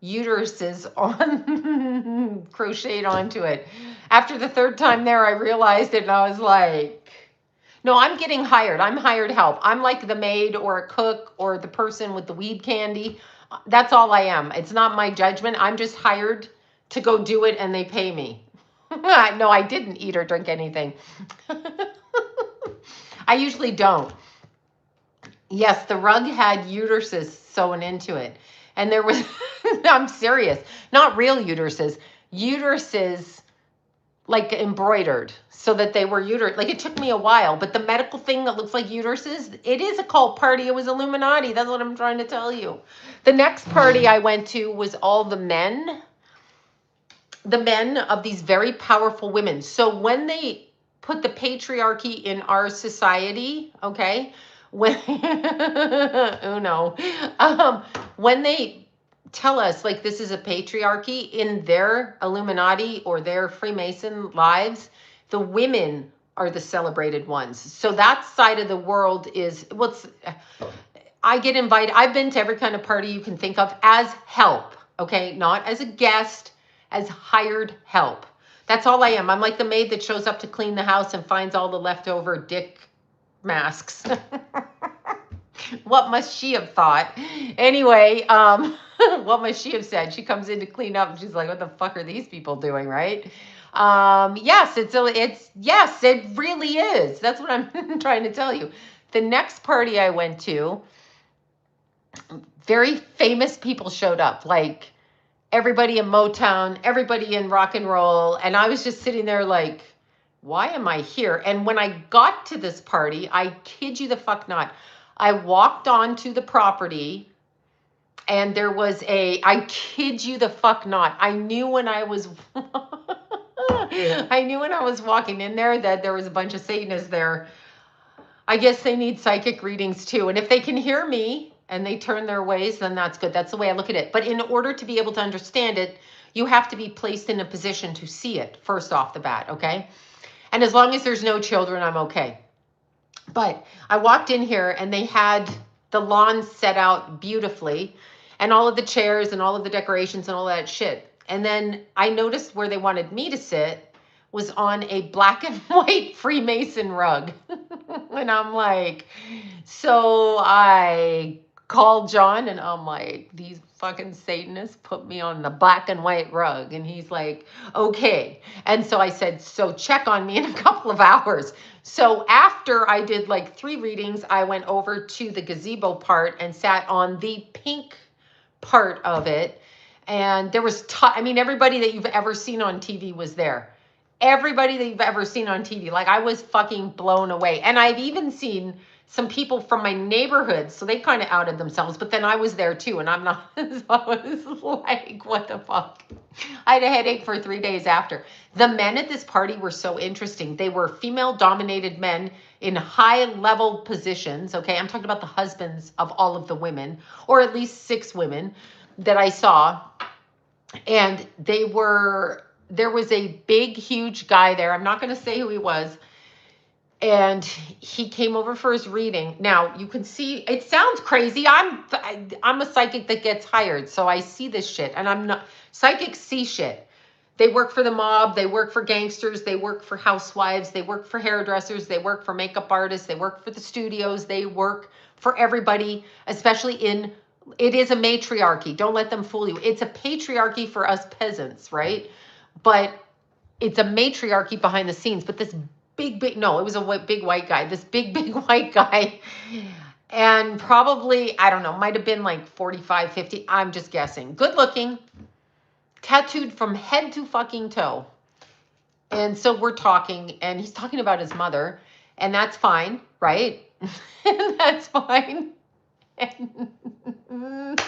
uteruses on crocheted onto it. After the third time there, I realized it and I was like, no, I'm getting hired. I'm hired help. I'm like the maid or a cook or the person with the weed candy. That's all I am. It's not my judgment. I'm just hired to go do it and they pay me. No, I didn't eat or drink anything. I usually don't. Yes, the rug had uteruses sewn into it. And there was, I'm serious, not real uteruses, uteruses like embroidered so that they were uterus. Like, it took me a while, but the medical thing that looks like uteruses, it is a cult party. It was Illuminati. That's what I'm trying to tell you. The next party I went to was all the men of these very powerful women. So when they put the patriarchy in our society, okay, when, oh no, when they tell us like this is a patriarchy in their Illuminati or their Freemason lives, the women are the celebrated ones. So that side of the world is what's, I get invited. I've been to every kind of party you can think of as help. Okay. Not as a guest, as hired help. That's all I am. I'm like the maid that shows up to clean the house and finds all the leftover dick masks. What must she have thought? Anyway, what must she have said? She comes in to clean up and she's like, what the fuck are these people doing, right? Yes, yes, it really is. That's what I'm trying to tell you. The next party I went to, very famous people showed up, like everybody in Motown, everybody in rock and roll. And I was just sitting there like, why am I here? And when I got to this party, I kid you the fuck not, I walked onto the property and there was I kid you the fuck not, I knew when I was walking in there that there was a bunch of Satanists there. I guess they need psychic readings too. And if they can hear me and they turn their ways, then that's good. That's the way I look at it. But in order to be able to understand it, you have to be placed in a position to see it first off the bat, okay? And as long as there's no children, I'm okay. But I walked in here and they had the lawn set out beautifully and all of the chairs and all of the decorations and all that shit. And then I noticed where they wanted me to sit was on a black and white Freemason rug. And I'm like, so I called John and I'm like, these fucking Satanists put me on the black and white rug. And he's like, okay. And so I said, so check on me in a couple of hours. So after I did like 3 readings, I went over to the gazebo part and sat on the pink part of it. And there was, I mean, everybody that you've ever seen on TV was there. Everybody that you've ever seen on TV. Like, I was fucking blown away. And I've even seen some people from my neighborhood, so they kind of outed themselves, but then I was there too, and I'm not, so I was like, what the fuck? I had a headache for 3 days after. The men at this party were so interesting. They were female-dominated men in high-level positions, okay? I'm talking about the husbands of all of the women, or at least 6 women that I saw, and there was a big, huge guy there. I'm not going to say who he was. And he came over for his reading. Now, you can see, it sounds crazy. I'm a psychic that gets hired. So I see this shit. And I'm not, psychics see shit. They work for the mob, they work for gangsters, they work for housewives, they work for hairdressers, they work for makeup artists, they work for the studios, they work for everybody, especially in, it is a matriarchy. Don't let them fool you. It's a patriarchy for us peasants, right? But it's a matriarchy behind the scenes. But this no, it was a big white guy, this big white guy. And probably, I don't know, might have been like 45, 50. I'm just guessing. Good looking, tattooed from head to fucking toe. And so we're talking, and he's talking about his mother, and that's fine, right? And that's fine. And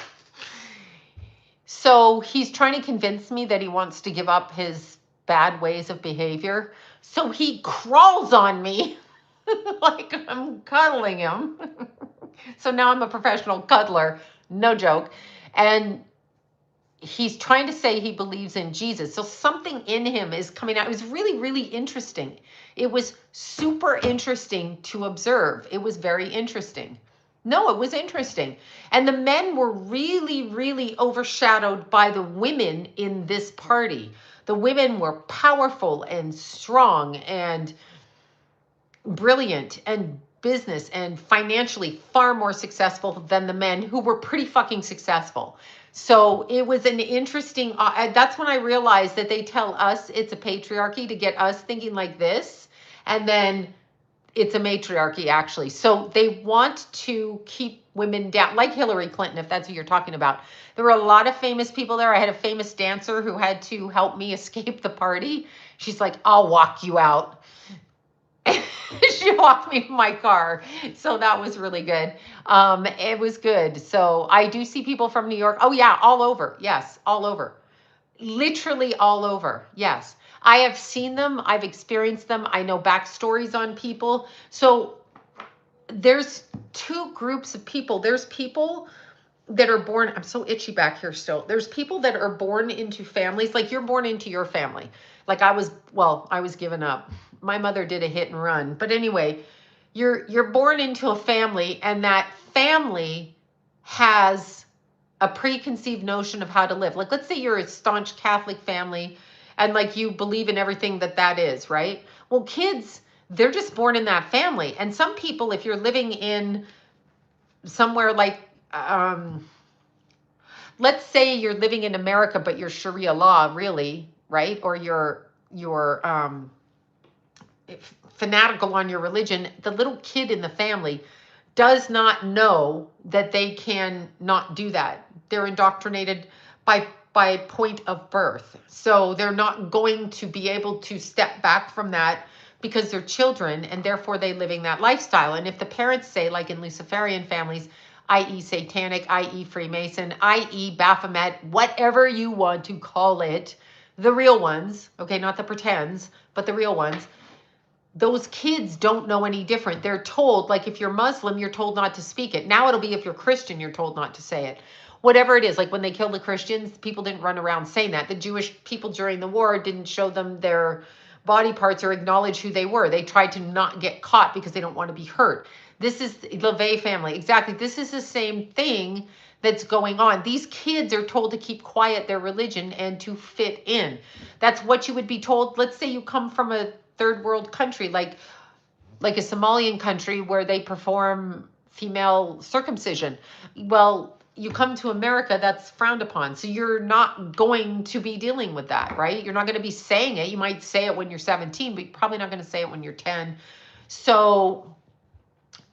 so he's trying to convince me that he wants to give up his bad ways of behavior. So he crawls on me like I'm cuddling him. So now I'm a professional cuddler, no joke. And he's trying to say he believes in Jesus. So something in him is coming out. It was really, really interesting. It was super interesting to observe. It was very interesting. No, it was interesting. And the men were really, really overshadowed by the women in this party. The women were powerful and strong and brilliant and business and financially far more successful than the men, who were pretty fucking successful. So it was an interesting, that's when I realized that they tell us it's a patriarchy to get us thinking like this. And then it's a matriarchy, actually. So they want to keep women down, like Hillary Clinton, if that's what you're talking about. There were a lot of famous people there. I had a famous dancer who had to help me escape the party. She's like, I'll walk you out. She walked me to my car. So that was really good. It was good. So I do see people from New York. Oh yeah, all over. Yes, all over. Literally all over. Yes. I have seen them. I've experienced them. I know backstories on people. So there's two groups of people. There's people that are born, I'm so itchy back here still. There's people that are born into families, like you're born into your family. Like I was given up. My mother did a hit and run. But anyway, you're born into a family, and that family has a preconceived notion of how to live. Like, let's say you're a staunch Catholic family and like you believe in everything that is, right? Well, kids, they're just born in that family. And some people, if you're living in somewhere like, let's say you're living in America, but you're Sharia law, really, right? Or you're fanatical on your religion, the little kid in the family does not know that they can not do that. They're indoctrinated by point of birth. So they're not going to be able to step back from that because they're children, and therefore they living that lifestyle. And if the parents say, like in Luciferian families, i.e. satanic, i.e. Freemason, i.e. Baphomet, whatever you want to call it, the real ones, okay, not the pretends, but the real ones, those kids don't know any different. They're told, like if you're Muslim, you're told not to speak it. Now it'll be if you're Christian, you're told not to say it. Whatever it is, like when they killed the Christians, people didn't run around saying that. The Jewish people during the war didn't show them their body parts or acknowledge who they were. They tried to not get caught because they don't want to be hurt. This is the LaVey family. Exactly. This is the same thing that's going on. These kids are told to keep quiet their religion and to fit in. That's what you would be told. Let's say you come from a third world country, like a Somalian country where they perform female circumcision. Well, you come to America, that's frowned upon. So you're not going to be dealing with that, right? You're not going to be saying it. You might say it when you're 17, but you're probably not going to say it when you're 10. So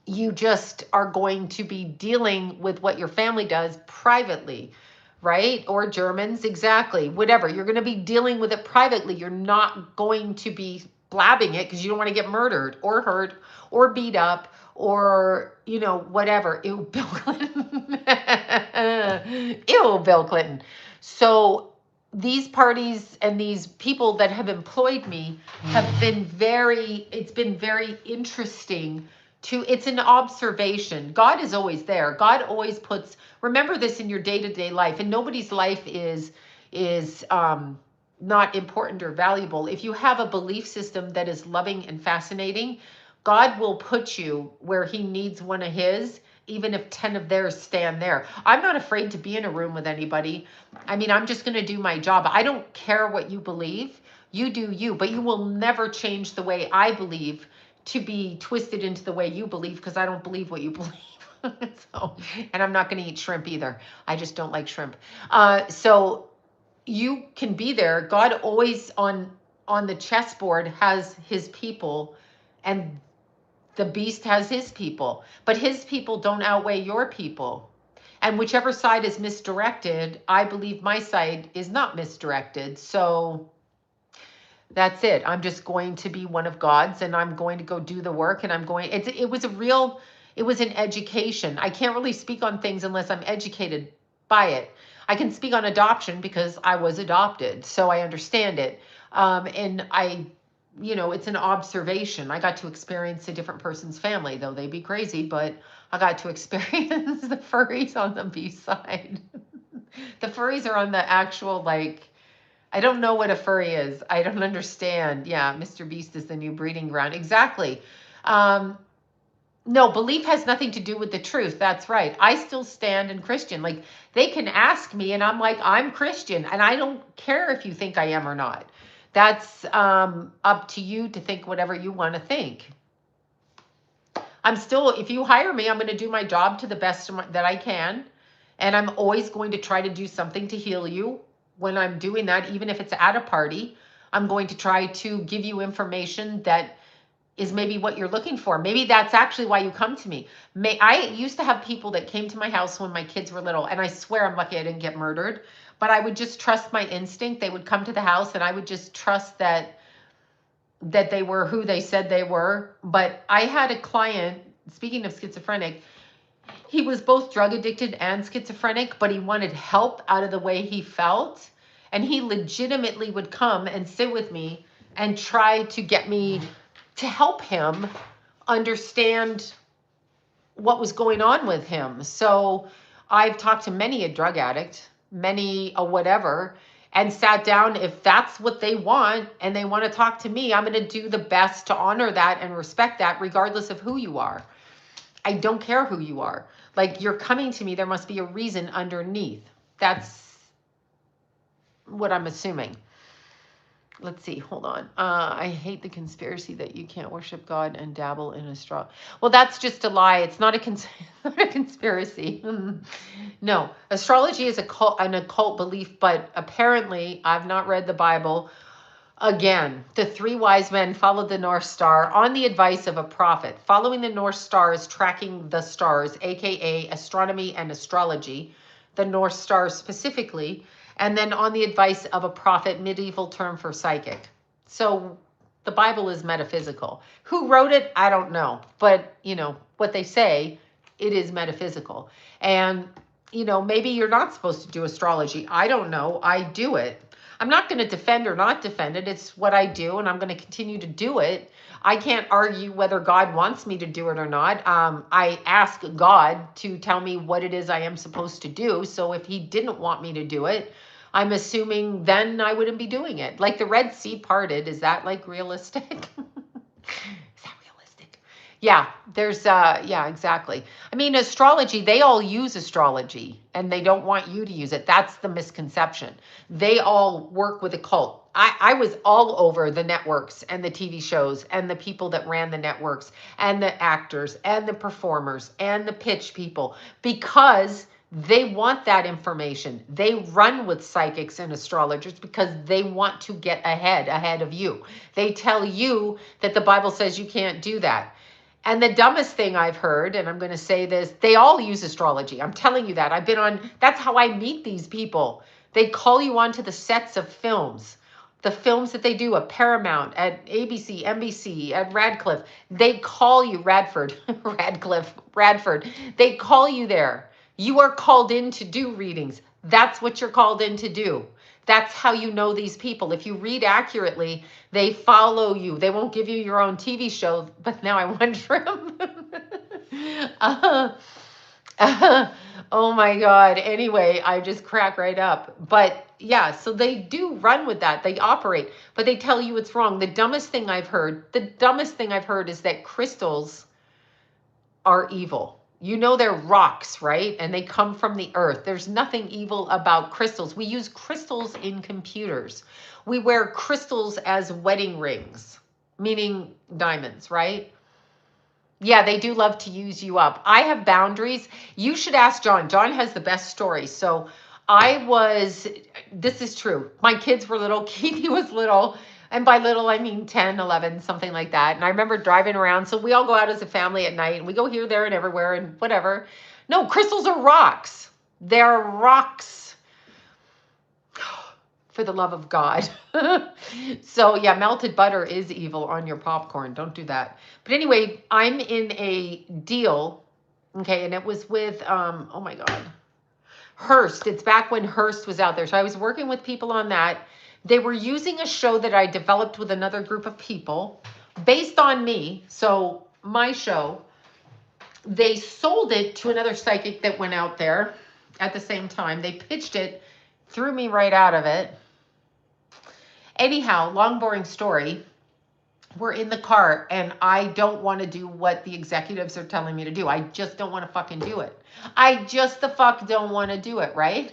you just are going to be dealing with what your family does privately, right? Or Germans, exactly. Whatever. You're going to be dealing with it privately. You're not going to be blabbing it because you don't want to get murdered or hurt or beat up or, you know, whatever. Ew, Bill Clinton. Ew, Bill Clinton. So these parties and these people that have employed me have been it's been very interesting it's an observation. God is always there. God always remember this in your day-to-day life, and nobody's life is not important or valuable. If you have a belief system that is loving and fascinating, God will put you where he needs one of his, even if 10 of theirs stand there. I'm not afraid to be in a room with anybody. I mean, I'm just going to do my job. I don't care what you believe. You do you, but you will never change the way I believe to be twisted into the way you believe, because I don't believe what you believe. So, and I'm not going to eat shrimp either. I just don't like shrimp. So you can be there. God always on the chessboard has his people, and the beast has his people, but his people don't outweigh your people. And whichever side is misdirected, I believe my side is not misdirected. So that's it. I'm just going to be one of God's, and I'm going to go do the work, and it was an education. I can't really speak on things unless I'm educated by it. I can speak on adoption because I was adopted, so I understand it. And it's an observation. I got to experience a different person's family, though they be crazy, but I got to experience the furries on the B side. The furries are on the actual, like, I don't know what a furry is. I don't understand. Yeah, Mr. Beast is the new breeding ground. Exactly. No, belief has nothing to do with the truth. That's right. I still stand in Christian. Like, they can ask me, and I'm like, I'm Christian, and I don't care if you think I am or not. That's up to you to think whatever you want to think. If you hire me, I'm going to do my job to the best that I can. And I'm always going to try to do something to heal you when I'm doing that, even if it's at a party. I'm going to try to give you information that is maybe what you're looking for. Maybe that's actually why you come to me. I used to have people that came to my house when my kids were little, and I swear I'm lucky I didn't get murdered, but I would just trust my instinct. They would come to the house, and I would just trust that they were who they said they were. But I had a client, speaking of schizophrenic, he was both drug addicted and schizophrenic, but he wanted help out of the way he felt. And he legitimately would come and sit with me and try to get me to help him understand what was going on with him. So I've talked to many a drug addict, many a whatever, and sat down. If that's what they want and they want to talk to me, I'm going to do the best to honor that and respect that, regardless of who you are. I don't care who you are. Like, you're coming to me, there must be a reason underneath. That's what I'm assuming. Let's see, hold on. I hate the conspiracy that you can't worship God and dabble in astrology. Well, that's just a lie. It's not not a conspiracy. No, astrology is an occult belief, but apparently I've not read the Bible. Again, the three wise men followed the North Star on the advice of a prophet. Following the North Star is tracking the stars, aka astronomy and astrology, the North Star specifically, and then on the advice of a prophet, medieval term for psychic. So the Bible is metaphysical. Who wrote it? I don't know. But, what they say, it is metaphysical. And, maybe you're not supposed to do astrology. I don't know. I do it. I'm not going to defend or not defend it. It's what I do, and I'm going to continue to do it. I can't argue whether God wants me to do it or not. I ask God to tell me what it is I am supposed to do. So if he didn't want me to do it, I'm assuming then I wouldn't be doing it. Like the Red Sea parted. Is that like realistic? Is that realistic? Yeah, yeah, exactly. I mean, astrology, they all use astrology and they don't want you to use it. That's the misconception. They all work with a cult. I was all over the networks and the TV shows and the people that ran the networks and the actors and the performers and the pitch people, because they want that information. They run with psychics and astrologers because they want to get ahead of you. They tell you that the Bible says you can't do that. And the dumbest thing I've heard, and I'm going to say this, they all use astrology. I'm telling you that. That's how I meet these people. They call you onto the sets of films. The films that they do at Paramount, at ABC, NBC, at Radcliffe. They call you, Radford. They call you there. You are called in to do readings. That's what you're called in to do. That's how you know these people. If you read accurately, they follow you. They won't give you your own TV show, but now I wonder. Oh my God. Anyway, I just crack right up. But yeah, so they do run with that. They operate, but they tell you it's wrong. The dumbest thing I've heard is that crystals are evil. You know they're rocks, right? And they come from the earth. There's nothing evil about crystals. We use crystals in computers. We wear crystals as wedding rings, meaning diamonds, right? Yeah, they do love to use you up. I have boundaries. You should ask John. John has the best story. So I was, this is true. My kids were little. Keithy was little. And by little, I mean 10, 11, something like that. And I remember driving around. So we all go out as a family at night and we go here, there, and everywhere and whatever. No, crystals are rocks. They're rocks, for the love of God. So yeah, melted butter is evil on your popcorn. Don't do that. But anyway, I'm in a deal. Okay. And it was with, oh my God, Hearst. It's back when Hearst was out there. So I was working with people on that. They were using a show that I developed with another group of people based on me. So my show, they sold it to another psychic that went out there at the same time. They pitched it, threw me right out of it. Anyhow, long boring story. We're in the car and I don't want to do what the executives are telling me to do. I just don't want to fucking do it. I just the fuck don't want to do it, right?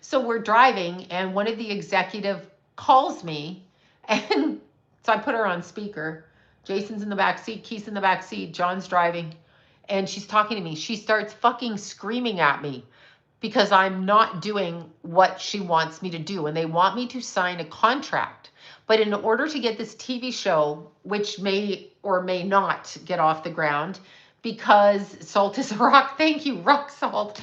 So we're driving and one of the executive calls me and so I put her on speaker. Jason's in the back seat, Keith's in the back seat, John's driving, and she's talking to me. She starts fucking screaming at me because I'm not doing what she wants me to do. And they want me to sign a contract. But in order to get this TV show, which may or may not get off the ground, because salt is a rock, thank you, rock salt.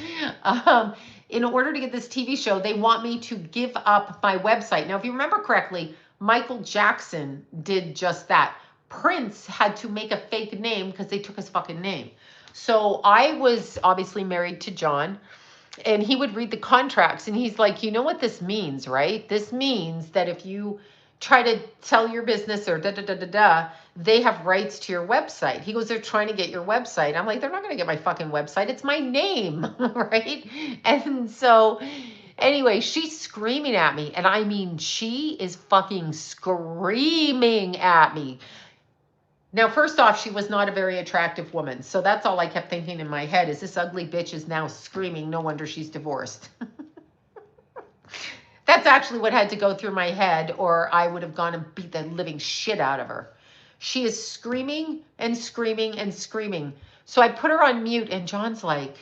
In order to get this TV show, they want me to give up my website. Now, if you remember correctly, Michael Jackson did just that. Prince had to make a fake name because they took his fucking name. So I was obviously married to John. And he would read the contracts and he's like, you know what this means, right? This means that if you try to sell your business or they have rights to your website. He goes, they're trying to get your website. I'm like, they're not going to get my fucking website. It's my name, right? And so anyway, she's screaming at me. And I mean, she is fucking screaming at me. Now, first off, she was not a very attractive woman. So that's all I kept thinking in my head is this ugly bitch is now screaming. No wonder she's divorced. That's actually what had to go through my head or I would have gone and beat the living shit out of her. She is screaming and screaming and screaming. So I put her on mute and John's like,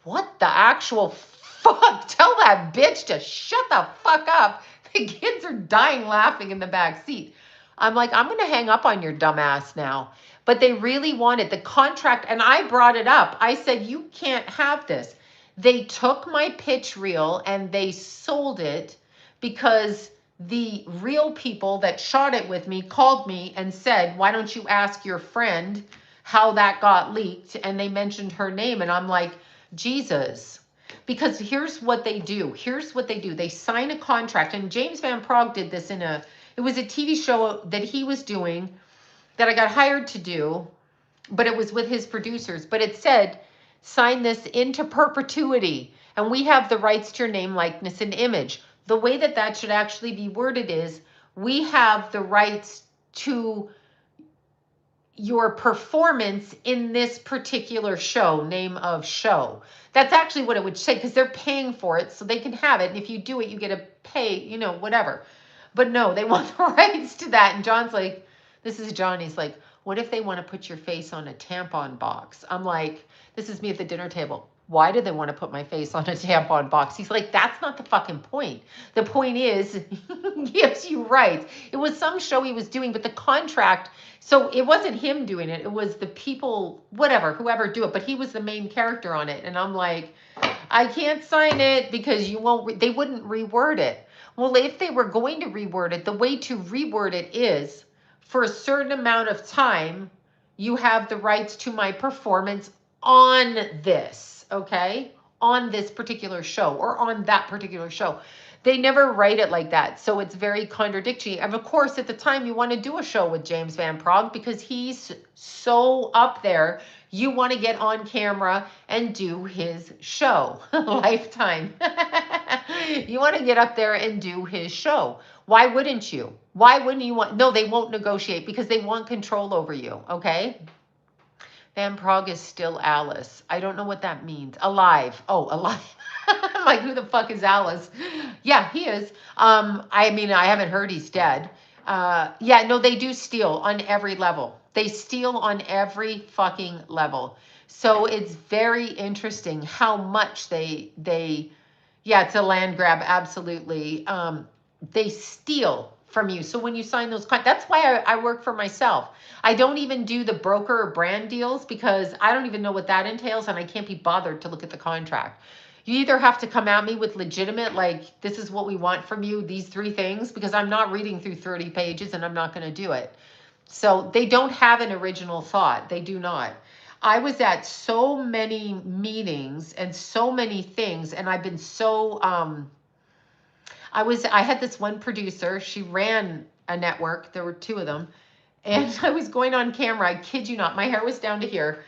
what the actual fuck? Tell that bitch to shut the fuck up. The kids are dying laughing in the back seat. I'm like, I'm going to hang up on your dumbass now. But they really wanted the contract. And I brought it up. I said, you can't have this. They took my pitch reel and they sold it because the real people that shot it with me called me and said, why don't you ask your friend how that got leaked? And they mentioned her name. And I'm like, Jesus. Because here's what they do. Here's what they do. They sign a contract. And James Van Praagh did this it was a TV show that he was doing that I got hired to do, but it was with his producers. But it said, sign this into perpetuity. And we have the rights to your name, likeness, and image. The way that that should actually be worded is, we have the rights to your performance in this particular show, name of show. That's actually what it would say because they're paying for it so they can have it. And if you do it, you get to pay, whatever. But no, they want the rights to that. And John's like, this is John. He's like, what if they want to put your face on a tampon box? I'm like, this is me at the dinner table. Why do they want to put my face on a tampon box? He's like, that's not the fucking point. The point is, he gives you rights. It was some show he was doing, but the contract, so it wasn't him doing it. It was the people, whoever do it. But he was the main character on it. And I'm like, I can't sign it because they wouldn't reword it. Well, if they were going to reword it, the way to reword it is, for a certain amount of time, you have the rights to my performance on this, okay? On this particular show or on that particular show. They never write it like that. So it's very contradictory. And of course, at the time, you want to do a show with James Van Praagh because he's so up there. You want to get on camera and do his show. Lifetime. You want to get up there and do his show. Why wouldn't you? Why wouldn't you want? No, they won't negotiate because they want control over you. Okay. Van Prague is still Alice. I don't know what that means. Alive. Oh, alive. I'm like, who the fuck is Alice? Yeah, he is. I mean, I haven't heard he's dead. Yeah, no, they do steal on every level. They steal on every fucking level. So it's very interesting how much yeah, it's a land grab, absolutely. They steal from you. So when you sign those, that's why I work for myself. I don't even do the broker or brand deals because I don't even know what that entails and I can't be bothered to look at the contract. You either have to come at me with legitimate, like, this is what we want from you, these 3 things, because I'm not reading through 30 pages and I'm not going to do it. So they don't have an original thought. They do not. I was at so many meetings and so many things, and I've been so, I had this one producer, she ran a network, there were 2 of them, and I was going on camera, I kid you not, my hair was down to here.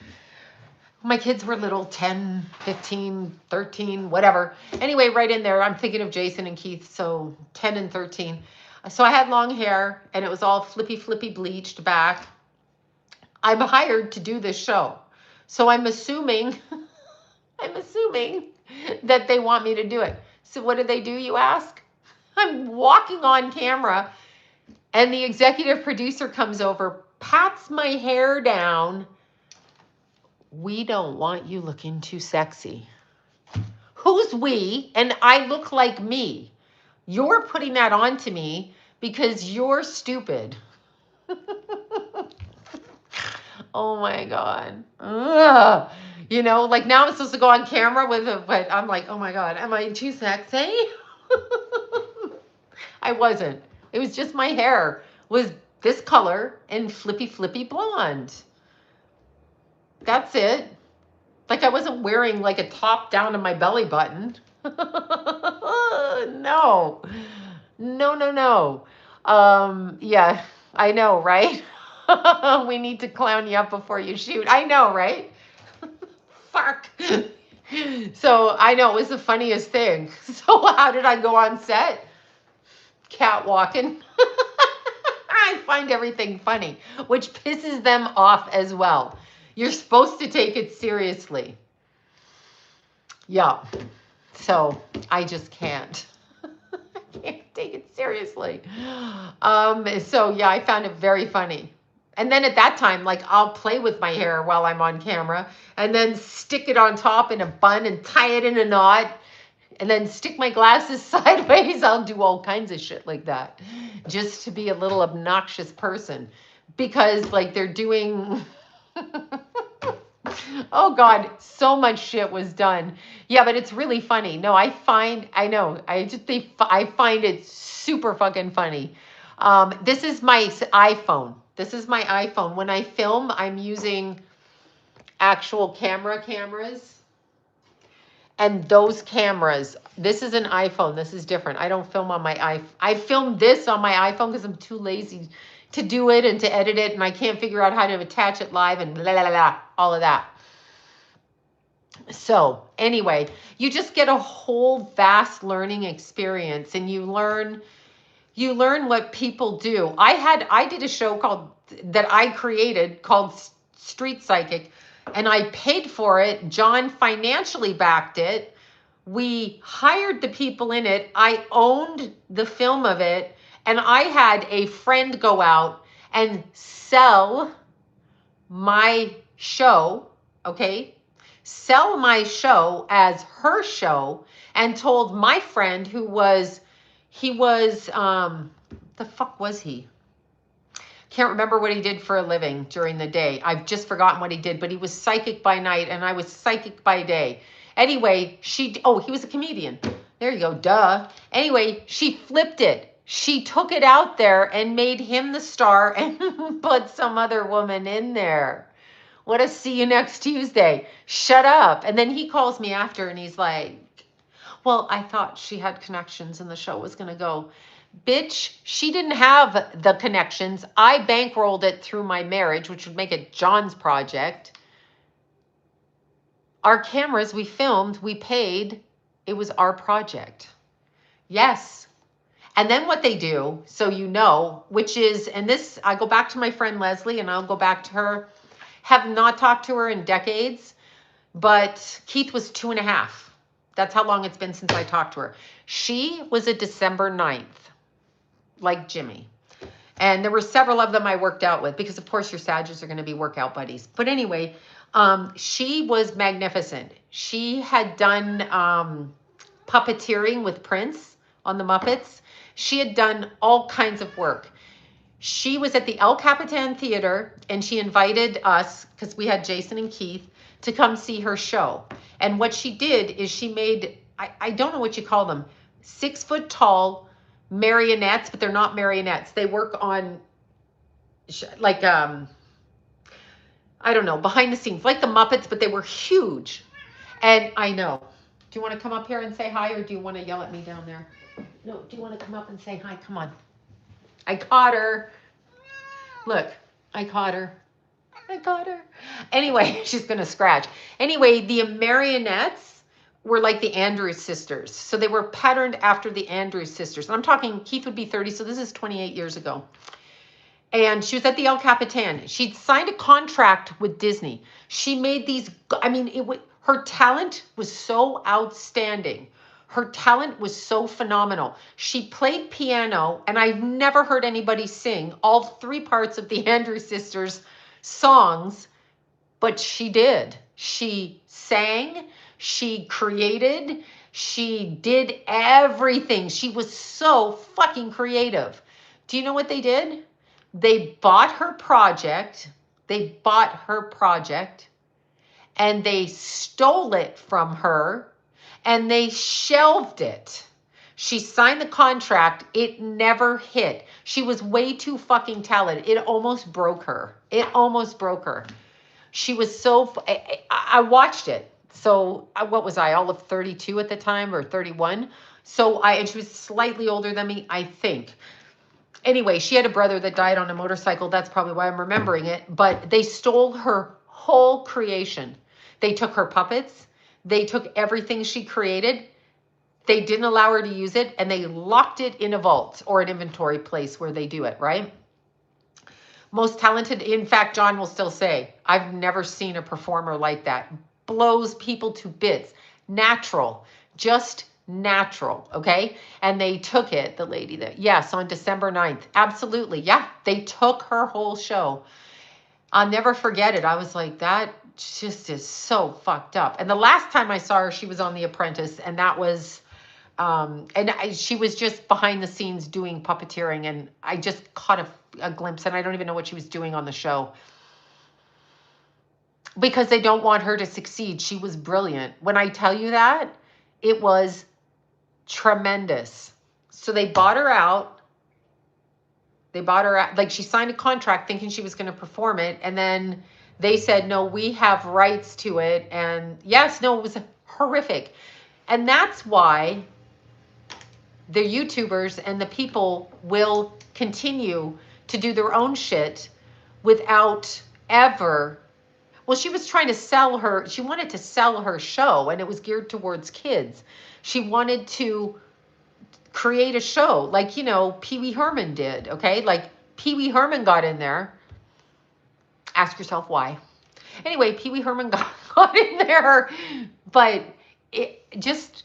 My kids were little, 10, 15, 13, whatever. Anyway, right in there, I'm thinking of Jason and Keith, so 10 and 13. So I had long hair, and it was all flippy bleached back. I'm hired to do this show. So I'm assuming, that they want me to do it. So what do, you ask? I'm walking on camera, and the executive producer comes over, pats my hair down. We don't want you looking too sexy. Who's we? And I look like me. You're putting that on to me because you're stupid. Oh my God. Ugh. You know, like now I'm supposed to go on camera with it, but I'm like, oh my God, am I too sexy? I wasn't. It was just my hair was this color and flippy blonde. That's it. Like I wasn't wearing like a top down to my belly button. No. Yeah, I know, right? We need to clown you up before you shoot. I know, right? Fuck. So I know it was the funniest thing. So how did I go on set? Catwalking. I find everything funny, which pisses them off as well. You're supposed to take it seriously. Yeah. So I just can't. I can't take it seriously. So yeah, I found it very funny. And then at that time, like I'll play with my hair while I'm on camera and then stick it on top in a bun and tie it in a knot and then stick my glasses sideways. I'll do all kinds of shit like that just to be a little obnoxious person because like they're doing... Oh God, so much shit was done. Yeah, but it's really funny. No, I find it super fucking funny. This is my iPhone. This is my iPhone. When I film, I'm using actual cameras. And those cameras, this is an iPhone. This is different. I don't film on my iPhone. I filmed this on my iPhone because I'm too lazy to do it and to edit it. And I can't figure out how to attach it live and all of that. So anyway, you just get a whole vast learning experience and you learn what people do. I did a show that I created called Street Psychic, and I paid for it. John financially backed it. We hired the people in it. I owned the film of it, and I had a friend go out and sell my show, okay? Sell my show as her show, and told my friend the fuck was he? Can't remember what he did for a living during the day. I've just forgotten what he did, but he was psychic by night and I was psychic by day. Anyway, he was a comedian. There you go, duh. Anyway, she flipped it. She took it out there and made him the star and put some other woman in there. What a see you next Tuesday. Shut up. And then he calls me after and he's like, well, I thought she had connections and the show was going to go. Bitch, she didn't have the connections. I bankrolled it through my marriage, which would make it John's project. Our cameras, we filmed, we paid. It was our project. Yes. And then what they do, so you know, which is, and this, I go back to my friend Leslie and I'll go back to her. Have not talked to her in decades, but Keith was 2.5. That's how long it's been since I talked to her. She was a December 9th, like Jimmy. And there were several of them I worked out with because, of course, your Sagittarius are going to be workout buddies. But anyway, she was magnificent. She had done puppeteering with Prince on the Muppets. She had done all kinds of work. She was at the El Capitan Theater, and she invited us, because we had Jason and Keith, to come see her show. And what she did is she made, I don't know what you call them, 6 foot tall marionettes, but they're not marionettes. They work on like, I don't know, behind the scenes, like the Muppets, but they were huge. And I know. Do you want to come up here and say hi, or do you want to yell at me down there? No, do you want to come up and say hi? Come on. I caught her. Look, I caught her. I got her. Anyway, she's going to scratch. Anyway, the marionettes were like the Andrews sisters. So they were patterned after the Andrews sisters. And I'm talking, Keith would be 30, so this is 28 years ago. And she was at the El Capitan. She'd signed a contract with Disney. She made these, I mean, her talent was so outstanding. Her talent was so phenomenal. She played piano, and I've never heard anybody sing all 3 parts of the Andrews sisters songs, but she did. She sang, she created, she did everything. She was so fucking creative. Do you know what they did? They bought her project. And they stole it from her, and they shelved it. She signed the contract. It never hit. She was way too fucking talented. It almost broke her. She was so, I watched it. So what was I, all of 32 at the time, or 31? And she was slightly older than me, I think. Anyway, she had a brother that died on a motorcycle. That's probably why I'm remembering it. But they stole her whole creation. They took her puppets. They took everything she created. They didn't allow her to use it, and they locked it in a vault or an inventory place where they do it, right? Most talented, in fact, John will still say, I've never seen a performer like that. Blows people to bits. Natural, just natural, okay? And they took it, the lady that, yes, on December 9th. Absolutely, yeah, they took her whole show. I'll never forget it. I was like, that just is so fucked up. And the last time I saw her, she was on The Apprentice, and that was, she was just behind the scenes doing puppeteering, and I just caught a glimpse, and I don't even know what she was doing on the show. Because they don't want her to succeed. She was brilliant. When I tell you that, it was tremendous. So they bought her out. Like she signed a contract thinking she was going to perform it. And then they said, no, we have rights to it. And yes, no, it was horrific. And that's why the YouTubers and the people will continue to do their own shit without ever. Well, she was trying to she wanted to sell her show, and it was geared towards kids. She wanted to create a show like, Pee Wee Herman did, okay? Like Pee Wee Herman got in there. Ask yourself why. Anyway, Pee Wee Herman got in there, but it just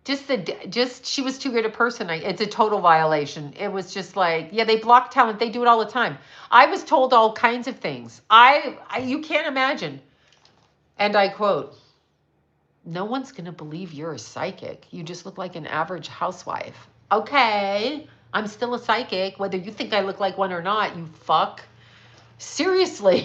she was too good a person. It's a total violation. It was just like, yeah, they block talent. They do it all the time. I was told all kinds of things. You can't imagine. And I quote, no one's going to believe you're a psychic. You just look like an average housewife. Okay, I'm still a psychic, whether you think I look like one or not, you fuck. Seriously,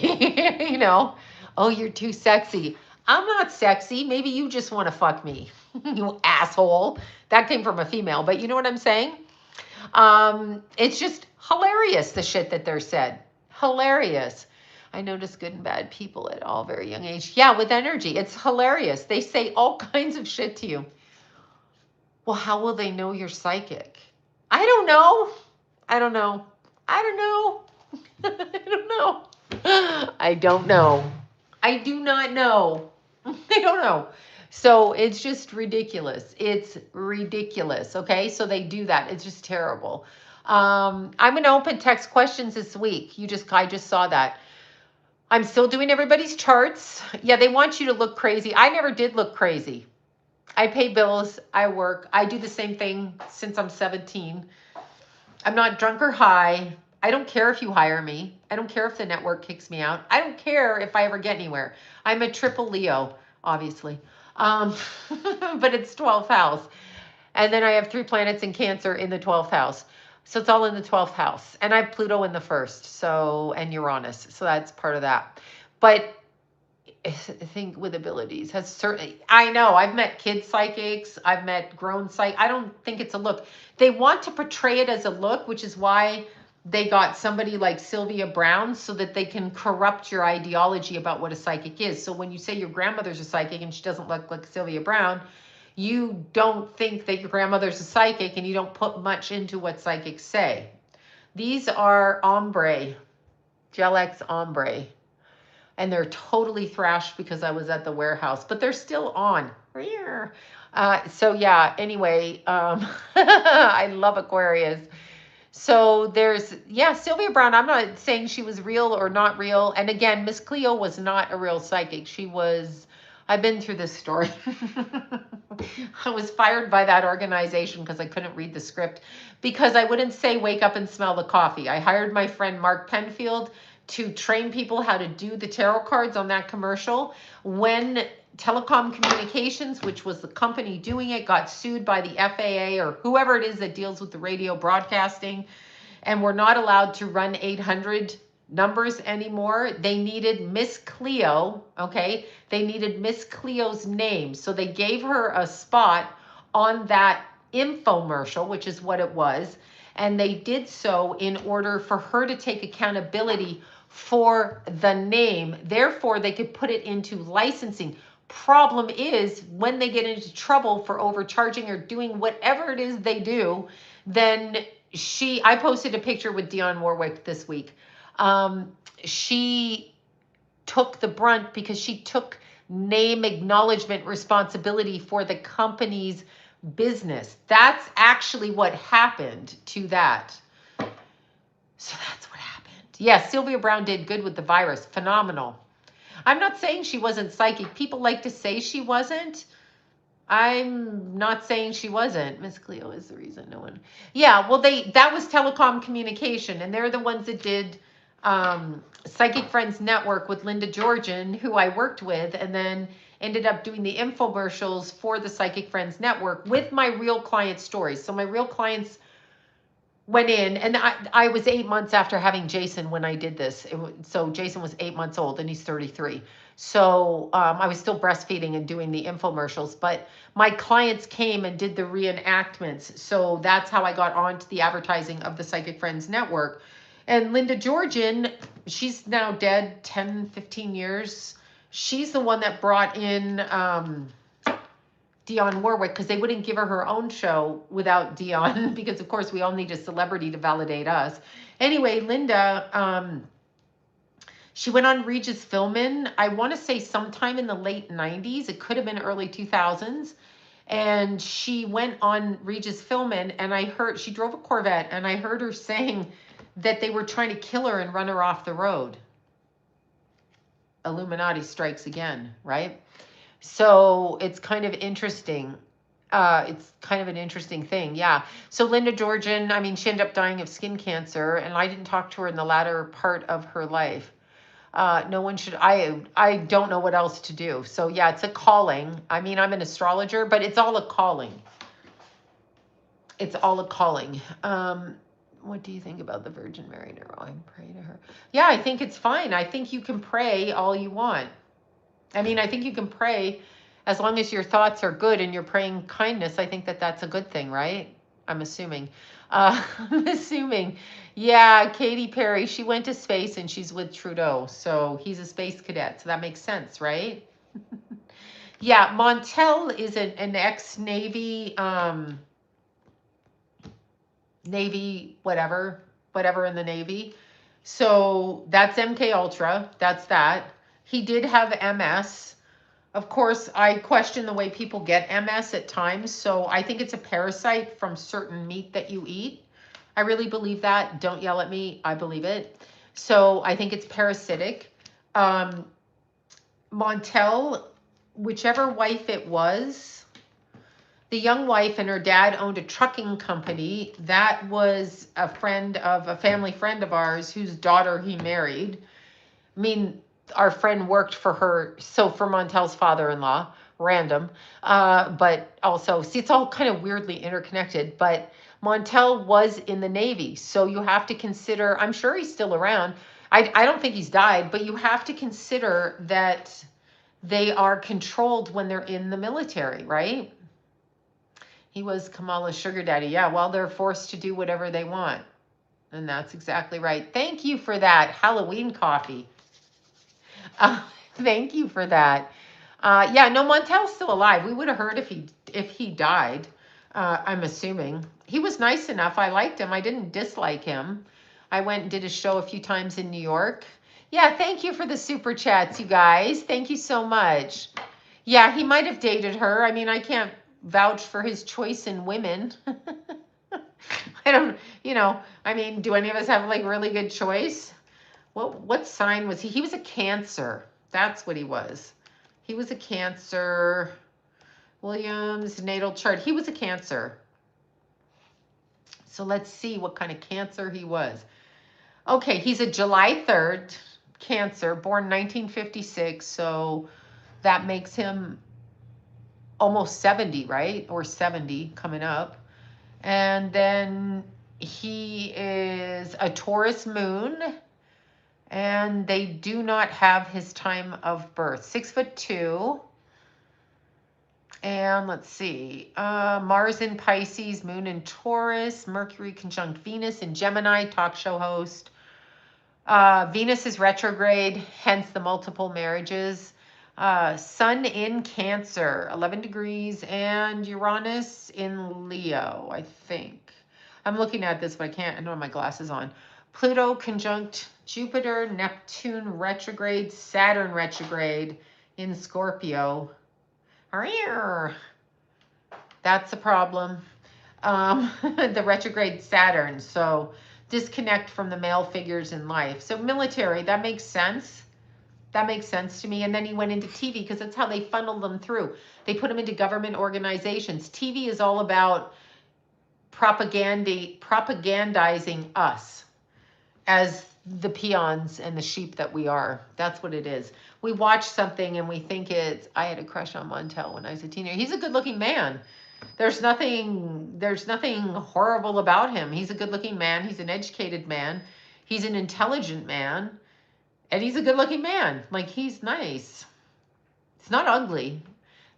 oh, you're too sexy. I'm not sexy. Maybe you just want to fuck me, you asshole. That came from a female, but you know what I'm saying? It's just hilarious, the shit that they're said. Hilarious. I notice good and bad people at all very young age. Yeah, with energy. It's hilarious. They say all kinds of shit to you. Well, how will they know you're psychic? I don't know. I don't know. I don't know. I don't know. I do not know. I don't know. So it's just ridiculous. It's ridiculous. Okay. So they do that. It's just terrible. I'm going to open text questions this week. I just saw that. I'm still doing everybody's charts. Yeah, they want you to look crazy. I never did look crazy. I pay bills. I work. I do the same thing since I'm 17. I'm not drunk or high. I don't care if you hire me. I don't care if the network kicks me out. I don't care if I ever get anywhere. I'm a triple Leo, obviously. Um, but it's 12th house. And then I have 3 planets in Cancer in the 12th house. So it's all in the 12th house. And I have Pluto in the first, so, and Uranus. So that's part of that. But I think with abilities has certainly, I know I've met kid psychics, I've met grown psych. I don't think it's a look. They want to portray it as a look, which is why they got somebody like Sylvia Brown so that they can corrupt your ideology about what a psychic is. So when you say your grandmother's a psychic and she doesn't look like Sylvia Brown, you don't think that your grandmother's a psychic and you don't put much into what psychics say. These are ombre, Gel X ombre. And they're totally thrashed because I was at the warehouse, but they're still on. So yeah, anyway, I love Aquarius. So there's, yeah, Sylvia Brown, I'm not saying she was real or not real. And again, Miss Cleo was not a real psychic. She was, I've been through this story. I was fired by that organization because I couldn't read the script because I wouldn't say wake up and smell the coffee. I hired my friend Mark Penfield to train people how to do the tarot cards on that commercial. When Telecom Communications, which was the company doing it, got sued by the FAA or whoever it is that deals with the radio broadcasting, and we're not allowed to run 800 numbers anymore. They needed Miss Cleo, okay? They needed Miss Cleo's name. So they gave her a spot on that infomercial, which is what it was. And they did so in order for her to take accountability for the name. Therefore, they could put it into licensing. Problem is, when they get into trouble for overcharging or doing whatever it is they do, then I posted a picture with Dionne Warwick this week. She took the brunt because she took name acknowledgement responsibility for the company's business. That's actually what happened to that. So that's what happened. Yes, Sylvia Brown did good with the virus. Phenomenal. I'm not saying she wasn't psychic. People like to say she wasn't. I'm not saying she wasn't. Miss Cleo is the reason no one. Yeah, well, that was Telecom Communication, and they're the ones that did Psychic Friends Network with Linda Georgian, who I worked with, and then ended up doing the infomercials for the Psychic Friends Network with my real client stories. So my real clients went in, and I was 8 months after having Jason when I did this. So Jason was 8 months old and he's 33. So I was still breastfeeding and doing the infomercials, but my clients came and did the reenactments. So that's how I got onto the advertising of the Psychic Friends Network. And Linda Georgian, she's now dead 10, 15 years. She's the one that brought in Dionne Warwick, because they wouldn't give her own show without Dionne, because of course we all need a celebrity to validate us. Anyway, Linda, she went on Regis Philbin, I want to say sometime in the late 90s. It could have been early 2000s. And she went on Regis Philbin, and I heard, she drove a Corvette, and I heard her saying that they were trying to kill her and run her off the road. Illuminati strikes again, right? So it's kind of interesting. It's kind of an interesting thing. Yeah. So Linda Georgian, I mean, she ended up dying of skin cancer, and I didn't talk to her in the latter part of her life. No one should, I don't know what else to do. So yeah, it's a calling. I mean, I'm an astrologer, but it's all a calling. It's all a calling. What do you think about the Virgin Mary? No, I pray to her. Yeah, I think it's fine. I think you can pray all you want. I mean, I think you can pray as long as your thoughts are good and you're praying kindness. I think that that's a good thing, right? I'm assuming. I'm assuming. Yeah, Katy Perry, she went to space and she's with Trudeau. So he's a space cadet. So that makes sense, right? Yeah, Montel is an ex-Navy, Navy, whatever in the Navy. So that's MK Ultra. That's that. He did have MS. Of course, I question the way people get MS at times. So I think it's a parasite from certain meat that you eat. I really believe that. Don't yell at me. I believe it. So I think it's parasitic. Um, Montel, whichever wife it was, the young wife and her dad owned a trucking company. That was a family friend of ours whose daughter he married. I mean, our friend worked for her, so for Montel's father-in-law, random. But also, see, it's all kind of weirdly interconnected. But Montel was in the Navy, so you have to consider, I'm sure he's still around. I don't think he's died, but you have to consider that they are controlled when they're in the military, right? He was Kamala's sugar daddy. Yeah, well, they're forced to do whatever they want. And that's exactly right. Thank you for that Halloween coffee. Uh, Thank you for that. Yeah, no, Montel's still alive. We would have heard if he died. I'm assuming he was nice enough. I liked him. I didn't dislike him. I went and did a show a few times in New York. Yeah, thank you for the super chats, you guys. Thank you so much. Yeah, he might have dated her. I mean, I can't vouch for his choice in women. I don't, I mean, do any of us have like really good choice? What sign was he? He was a Cancer. That's what he was. He was a Cancer. Williams natal chart. He was a Cancer. So let's see what kind of Cancer he was. Okay, he's a July 3rd Cancer, born 1956. So that makes him almost 70, right? Or 70 coming up. And then he is a Taurus moon. And they do not have his time of birth. 6'2". And let's see. Mars in Pisces, Moon in Taurus, Mercury conjunct Venus in Gemini, talk show host. Venus is retrograde, hence the multiple marriages. Sun in Cancer, 11 degrees, and Uranus in Leo, I think. I'm looking at this, but I don't have my glasses on. Pluto conjunct Jupiter, Neptune retrograde, Saturn retrograde in Scorpio. That's a problem. The retrograde Saturn. So disconnect from the male figures in life. So military, that makes sense. That makes sense to me. And then he went into TV because that's how they funnel them through. They put them into government organizations. TV is all about propagandizing us as the peons and the sheep that we are. That's what it is. We watch something and we think I had a crush on Montel when I was a teenager. He's a good looking man. There's nothing horrible about him. He's a good looking man. He's an educated man. He's an intelligent man. And he's a good looking man. Like, he's nice. It's not ugly.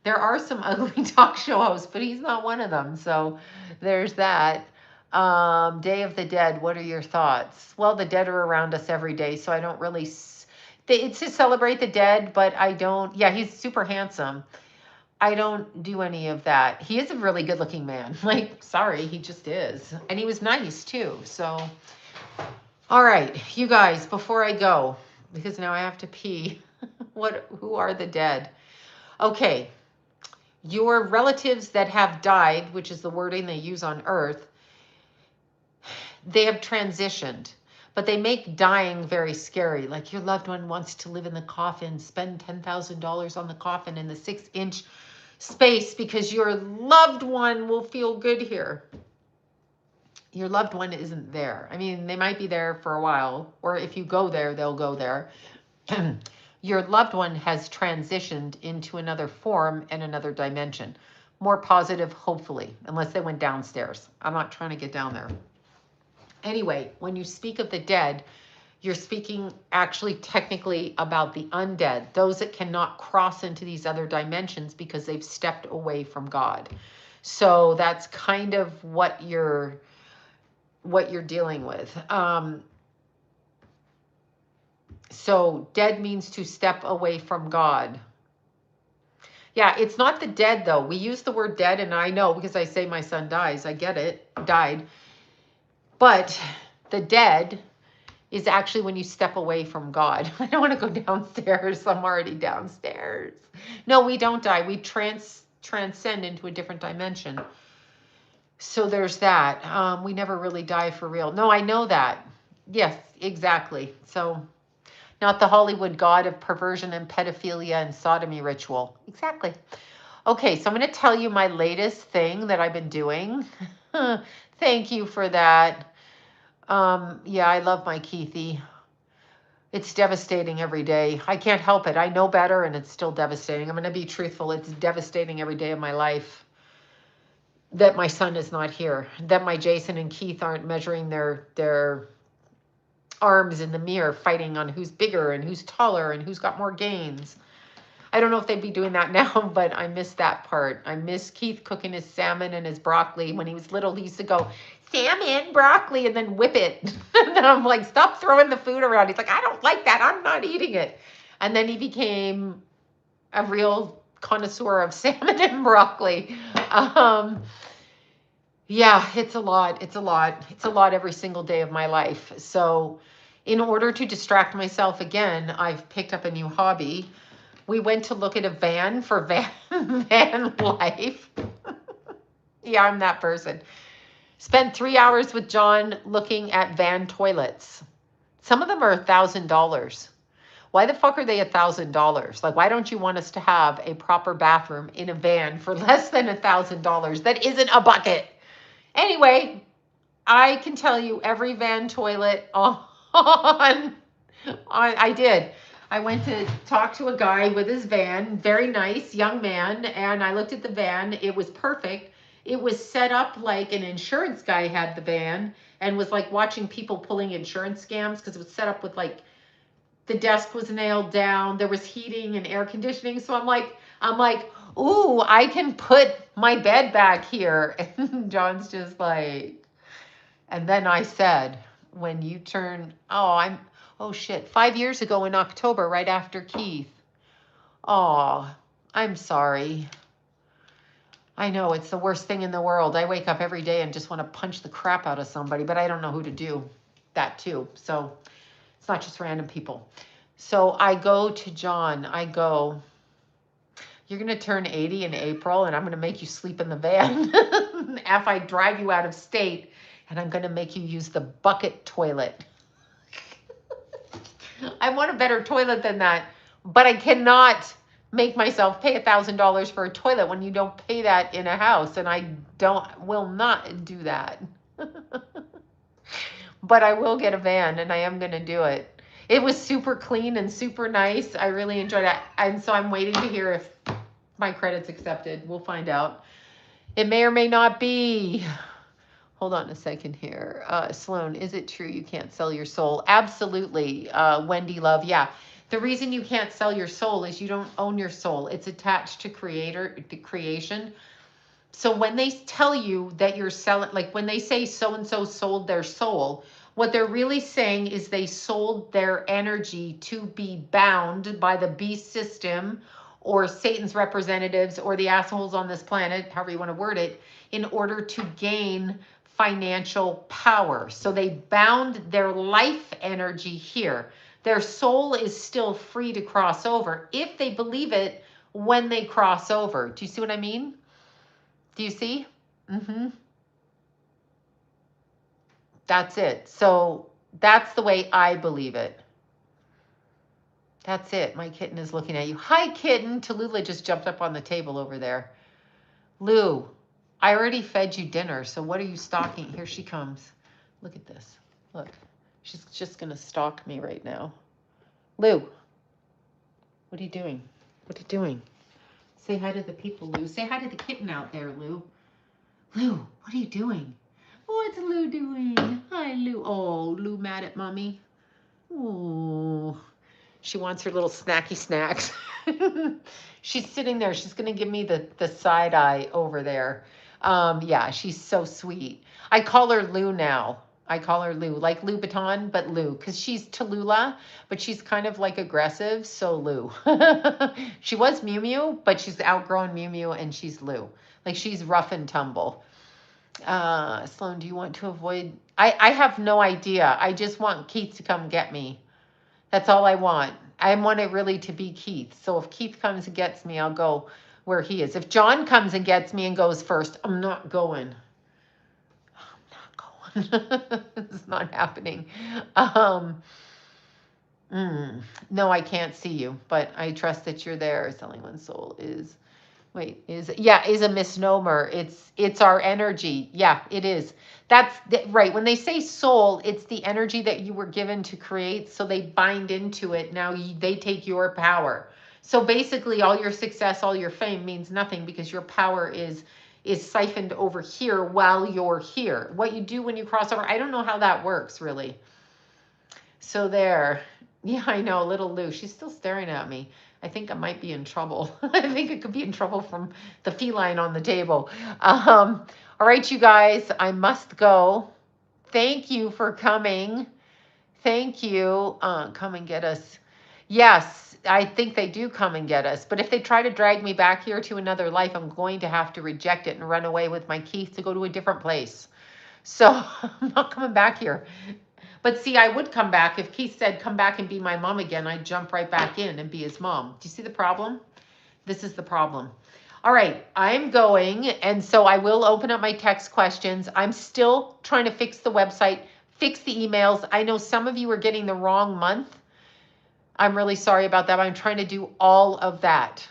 There are some ugly talk show hosts, but he's not one of them. So there's that. Day of the Dead, what are your thoughts? Well, the dead are around us every day, so I don't really... It's to celebrate the dead, but I don't... Yeah, he's super handsome. I don't do any of that. He is a really good-looking man. Like, sorry, he just is. And he was nice, too. So, all right, you guys, before I go, because now I have to pee, who are the dead? Okay, your relatives that have died, which is the wording they use on Earth, they have transitioned, but they make dying very scary. Like, your loved one wants to live in the coffin, spend $10,000 on the coffin in the 6-inch space because your loved one will feel good here. Your loved one isn't there. I mean, they might be there for a while, or if you go there, they'll go there. Your loved one has transitioned into another form and another dimension. More positive, hopefully, unless they went downstairs. I'm not trying to get down there. Anyway, when you speak of the dead, you're speaking actually technically about the undead, those that cannot cross into these other dimensions because they've stepped away from God. So that's kind of what you're dealing with. So dead means to step away from God. Yeah, it's not the dead though. We use the word dead, and I know because I say my son dies. I get it, died. But the dead is actually when you step away from God. I don't want to go downstairs. I'm already downstairs. No, we don't die. We transcend into a different dimension. So there's that. We never really die for real. No, I know that. Yes, exactly. So not the Hollywood god of perversion and pedophilia and sodomy ritual. Exactly. Okay, so I'm going to tell you my latest thing that I've been doing. Thank you for that. Yeah, I love my Keithy. It's devastating every day. I can't help it. I know better, and it's still devastating. I'm going to be truthful. It's devastating every day of my life that my son is not here, that my Jason and Keith aren't measuring their arms in the mirror, fighting on who's bigger and who's taller and who's got more gains. I don't know if they'd be doing that now, but I miss that part. I miss Keith cooking his salmon and his broccoli. When he was little, he used to go, salmon, broccoli, and then whip it. And then I'm like, stop throwing the food around. He's like, I don't like that. I'm not eating it. And then he became a real connoisseur of salmon and broccoli. Yeah, it's a lot. It's a lot. It's a lot every single day of my life. So in order to distract myself again, I've picked up a new hobby. We went to look at a van for van life. Yeah, I'm that person. Spent 3 hours with John looking at van toilets. Some of them are $1,000. Why the fuck are they $1,000? Like, why don't you want us to have a proper bathroom in a van for less than $1,000 that isn't a bucket? Anyway, I can tell you every van toilet I did. I went to talk to a guy with his van, very nice young man, and I looked at the van. It was perfect. It was set up like an insurance guy had the van and was like watching people pulling insurance scams, because it was set up with like the desk was nailed down, there was heating and air conditioning. So I'm like, ooh, I can put my bed back here. And John's just like, and then I said, when you turn, oh shit, 5 years ago in October, right after Keith. Oh, I'm sorry. I know it's the worst thing in the world. I wake up every day and just want to punch the crap out of somebody, but I don't know who to do that to. So it's not just random people. So I go to John. I go, you're going to turn 80 in April, and I'm going to make you sleep in the van if I drive you out of state, and I'm going to make you use the bucket toilet. I want a better toilet than that, but I cannot make myself pay $1,000 for a toilet when you don't pay that in a house, and I will not do that. But I will get a van, and I am going to do it. It was super clean and super nice. I really enjoyed it. And so I'm waiting to hear if my credit's accepted. We'll find out. It may or may not be. Hold on a second here. Sloan, is it true you can't sell your soul? Absolutely. Wendy Love, yeah. The reason you can't sell your soul is you don't own your soul. It's attached to creation. So when they tell you that you're selling, like when they say so-and-so sold their soul, what they're really saying is they sold their energy to be bound by the beast system or Satan's representatives or the assholes on this planet, however you want to word it, in order to gain financial power. So they bound their life energy here. Their soul is still free to cross over if they believe it when they cross over. Do you see what I mean? Do you see? That's it. So that's the way I believe it. That's it. My kitten is looking at you. Hi, kitten. Tallulah just jumped up on the table over there. Lou, I already fed you dinner, so what are you stalking? Here she comes. Look at this. Look. She's just going to stalk me right now. Lou, what are you doing? What are you doing? Say hi to the people, Lou. Say hi to the kitten out there, Lou. Lou, what are you doing? What's Lou doing? Hi, Lou. Oh, Lou mad at mommy. Oh, she wants her little snacky snacks. She's sitting there. She's going to give me the side eye over there. Yeah, she's so sweet. I call her Lou now. I call her Lou, like Lou Vuitton, but Lou, because she's Tallulah, but she's kind of like aggressive, so Lou. She was Mew Mew, but she's outgrown Mew Mew, and she's Lou. Like, she's rough and tumble. Sloan, do you want to avoid? I have no idea. I just want Keith to come get me. That's all I want. I want it really to be Keith. So if Keith comes and gets me, I'll go where he is. If John comes and gets me and goes first, I'm not going. It's not happening. No, I can't see you, but I trust that you're there. Selling one's soul is, wait, is a misnomer. It's our energy. Yeah, it is. Right. When they say soul, it's the energy that you were given to create. So they bind into it. Now they take your power. So basically, all your success, all your fame means nothing because your power is siphoned over here while you're here. What you do when you cross over, I don't know how that works really. So there. Yeah, I know, little Lou. She's still staring at me. I think I might be in trouble. I think I could be in trouble from the feline on the table. All right, you guys, I must go. Thank you for coming. Thank you. Come and get us. Yes, I think they do come and get us. But if they try to drag me back here to another life, I'm going to have to reject it and run away with my Keith to go to a different place. So I'm not coming back here. But see, I would come back. If Keith said, come back and be my mom again, I'd jump right back in and be his mom. Do you see the problem? This is the problem. All right, I'm going. And so I will open up my text questions. I'm still trying to fix the website, fix the emails. I know some of you are getting the wrong month. I'm really sorry about that. But I'm trying to do all of that.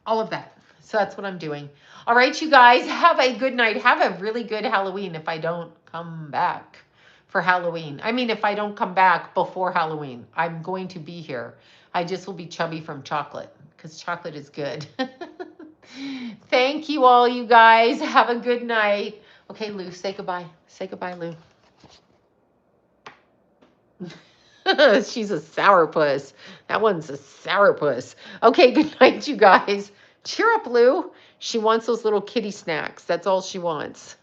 All of that. So that's what I'm doing. All right, you guys, have a good night. Have a really good Halloween if I don't come back for Halloween. I mean, if I don't come back before Halloween, I'm going to be here. I just will be chubby from chocolate because chocolate is good. Thank you all, you guys. Have a good night. Okay, Lou, say goodbye. Say goodbye, Lou. She's a sourpuss. That one's a sourpuss. Okay, good night, you guys. Cheer up, Lou. She wants those little kitty snacks. That's all she wants.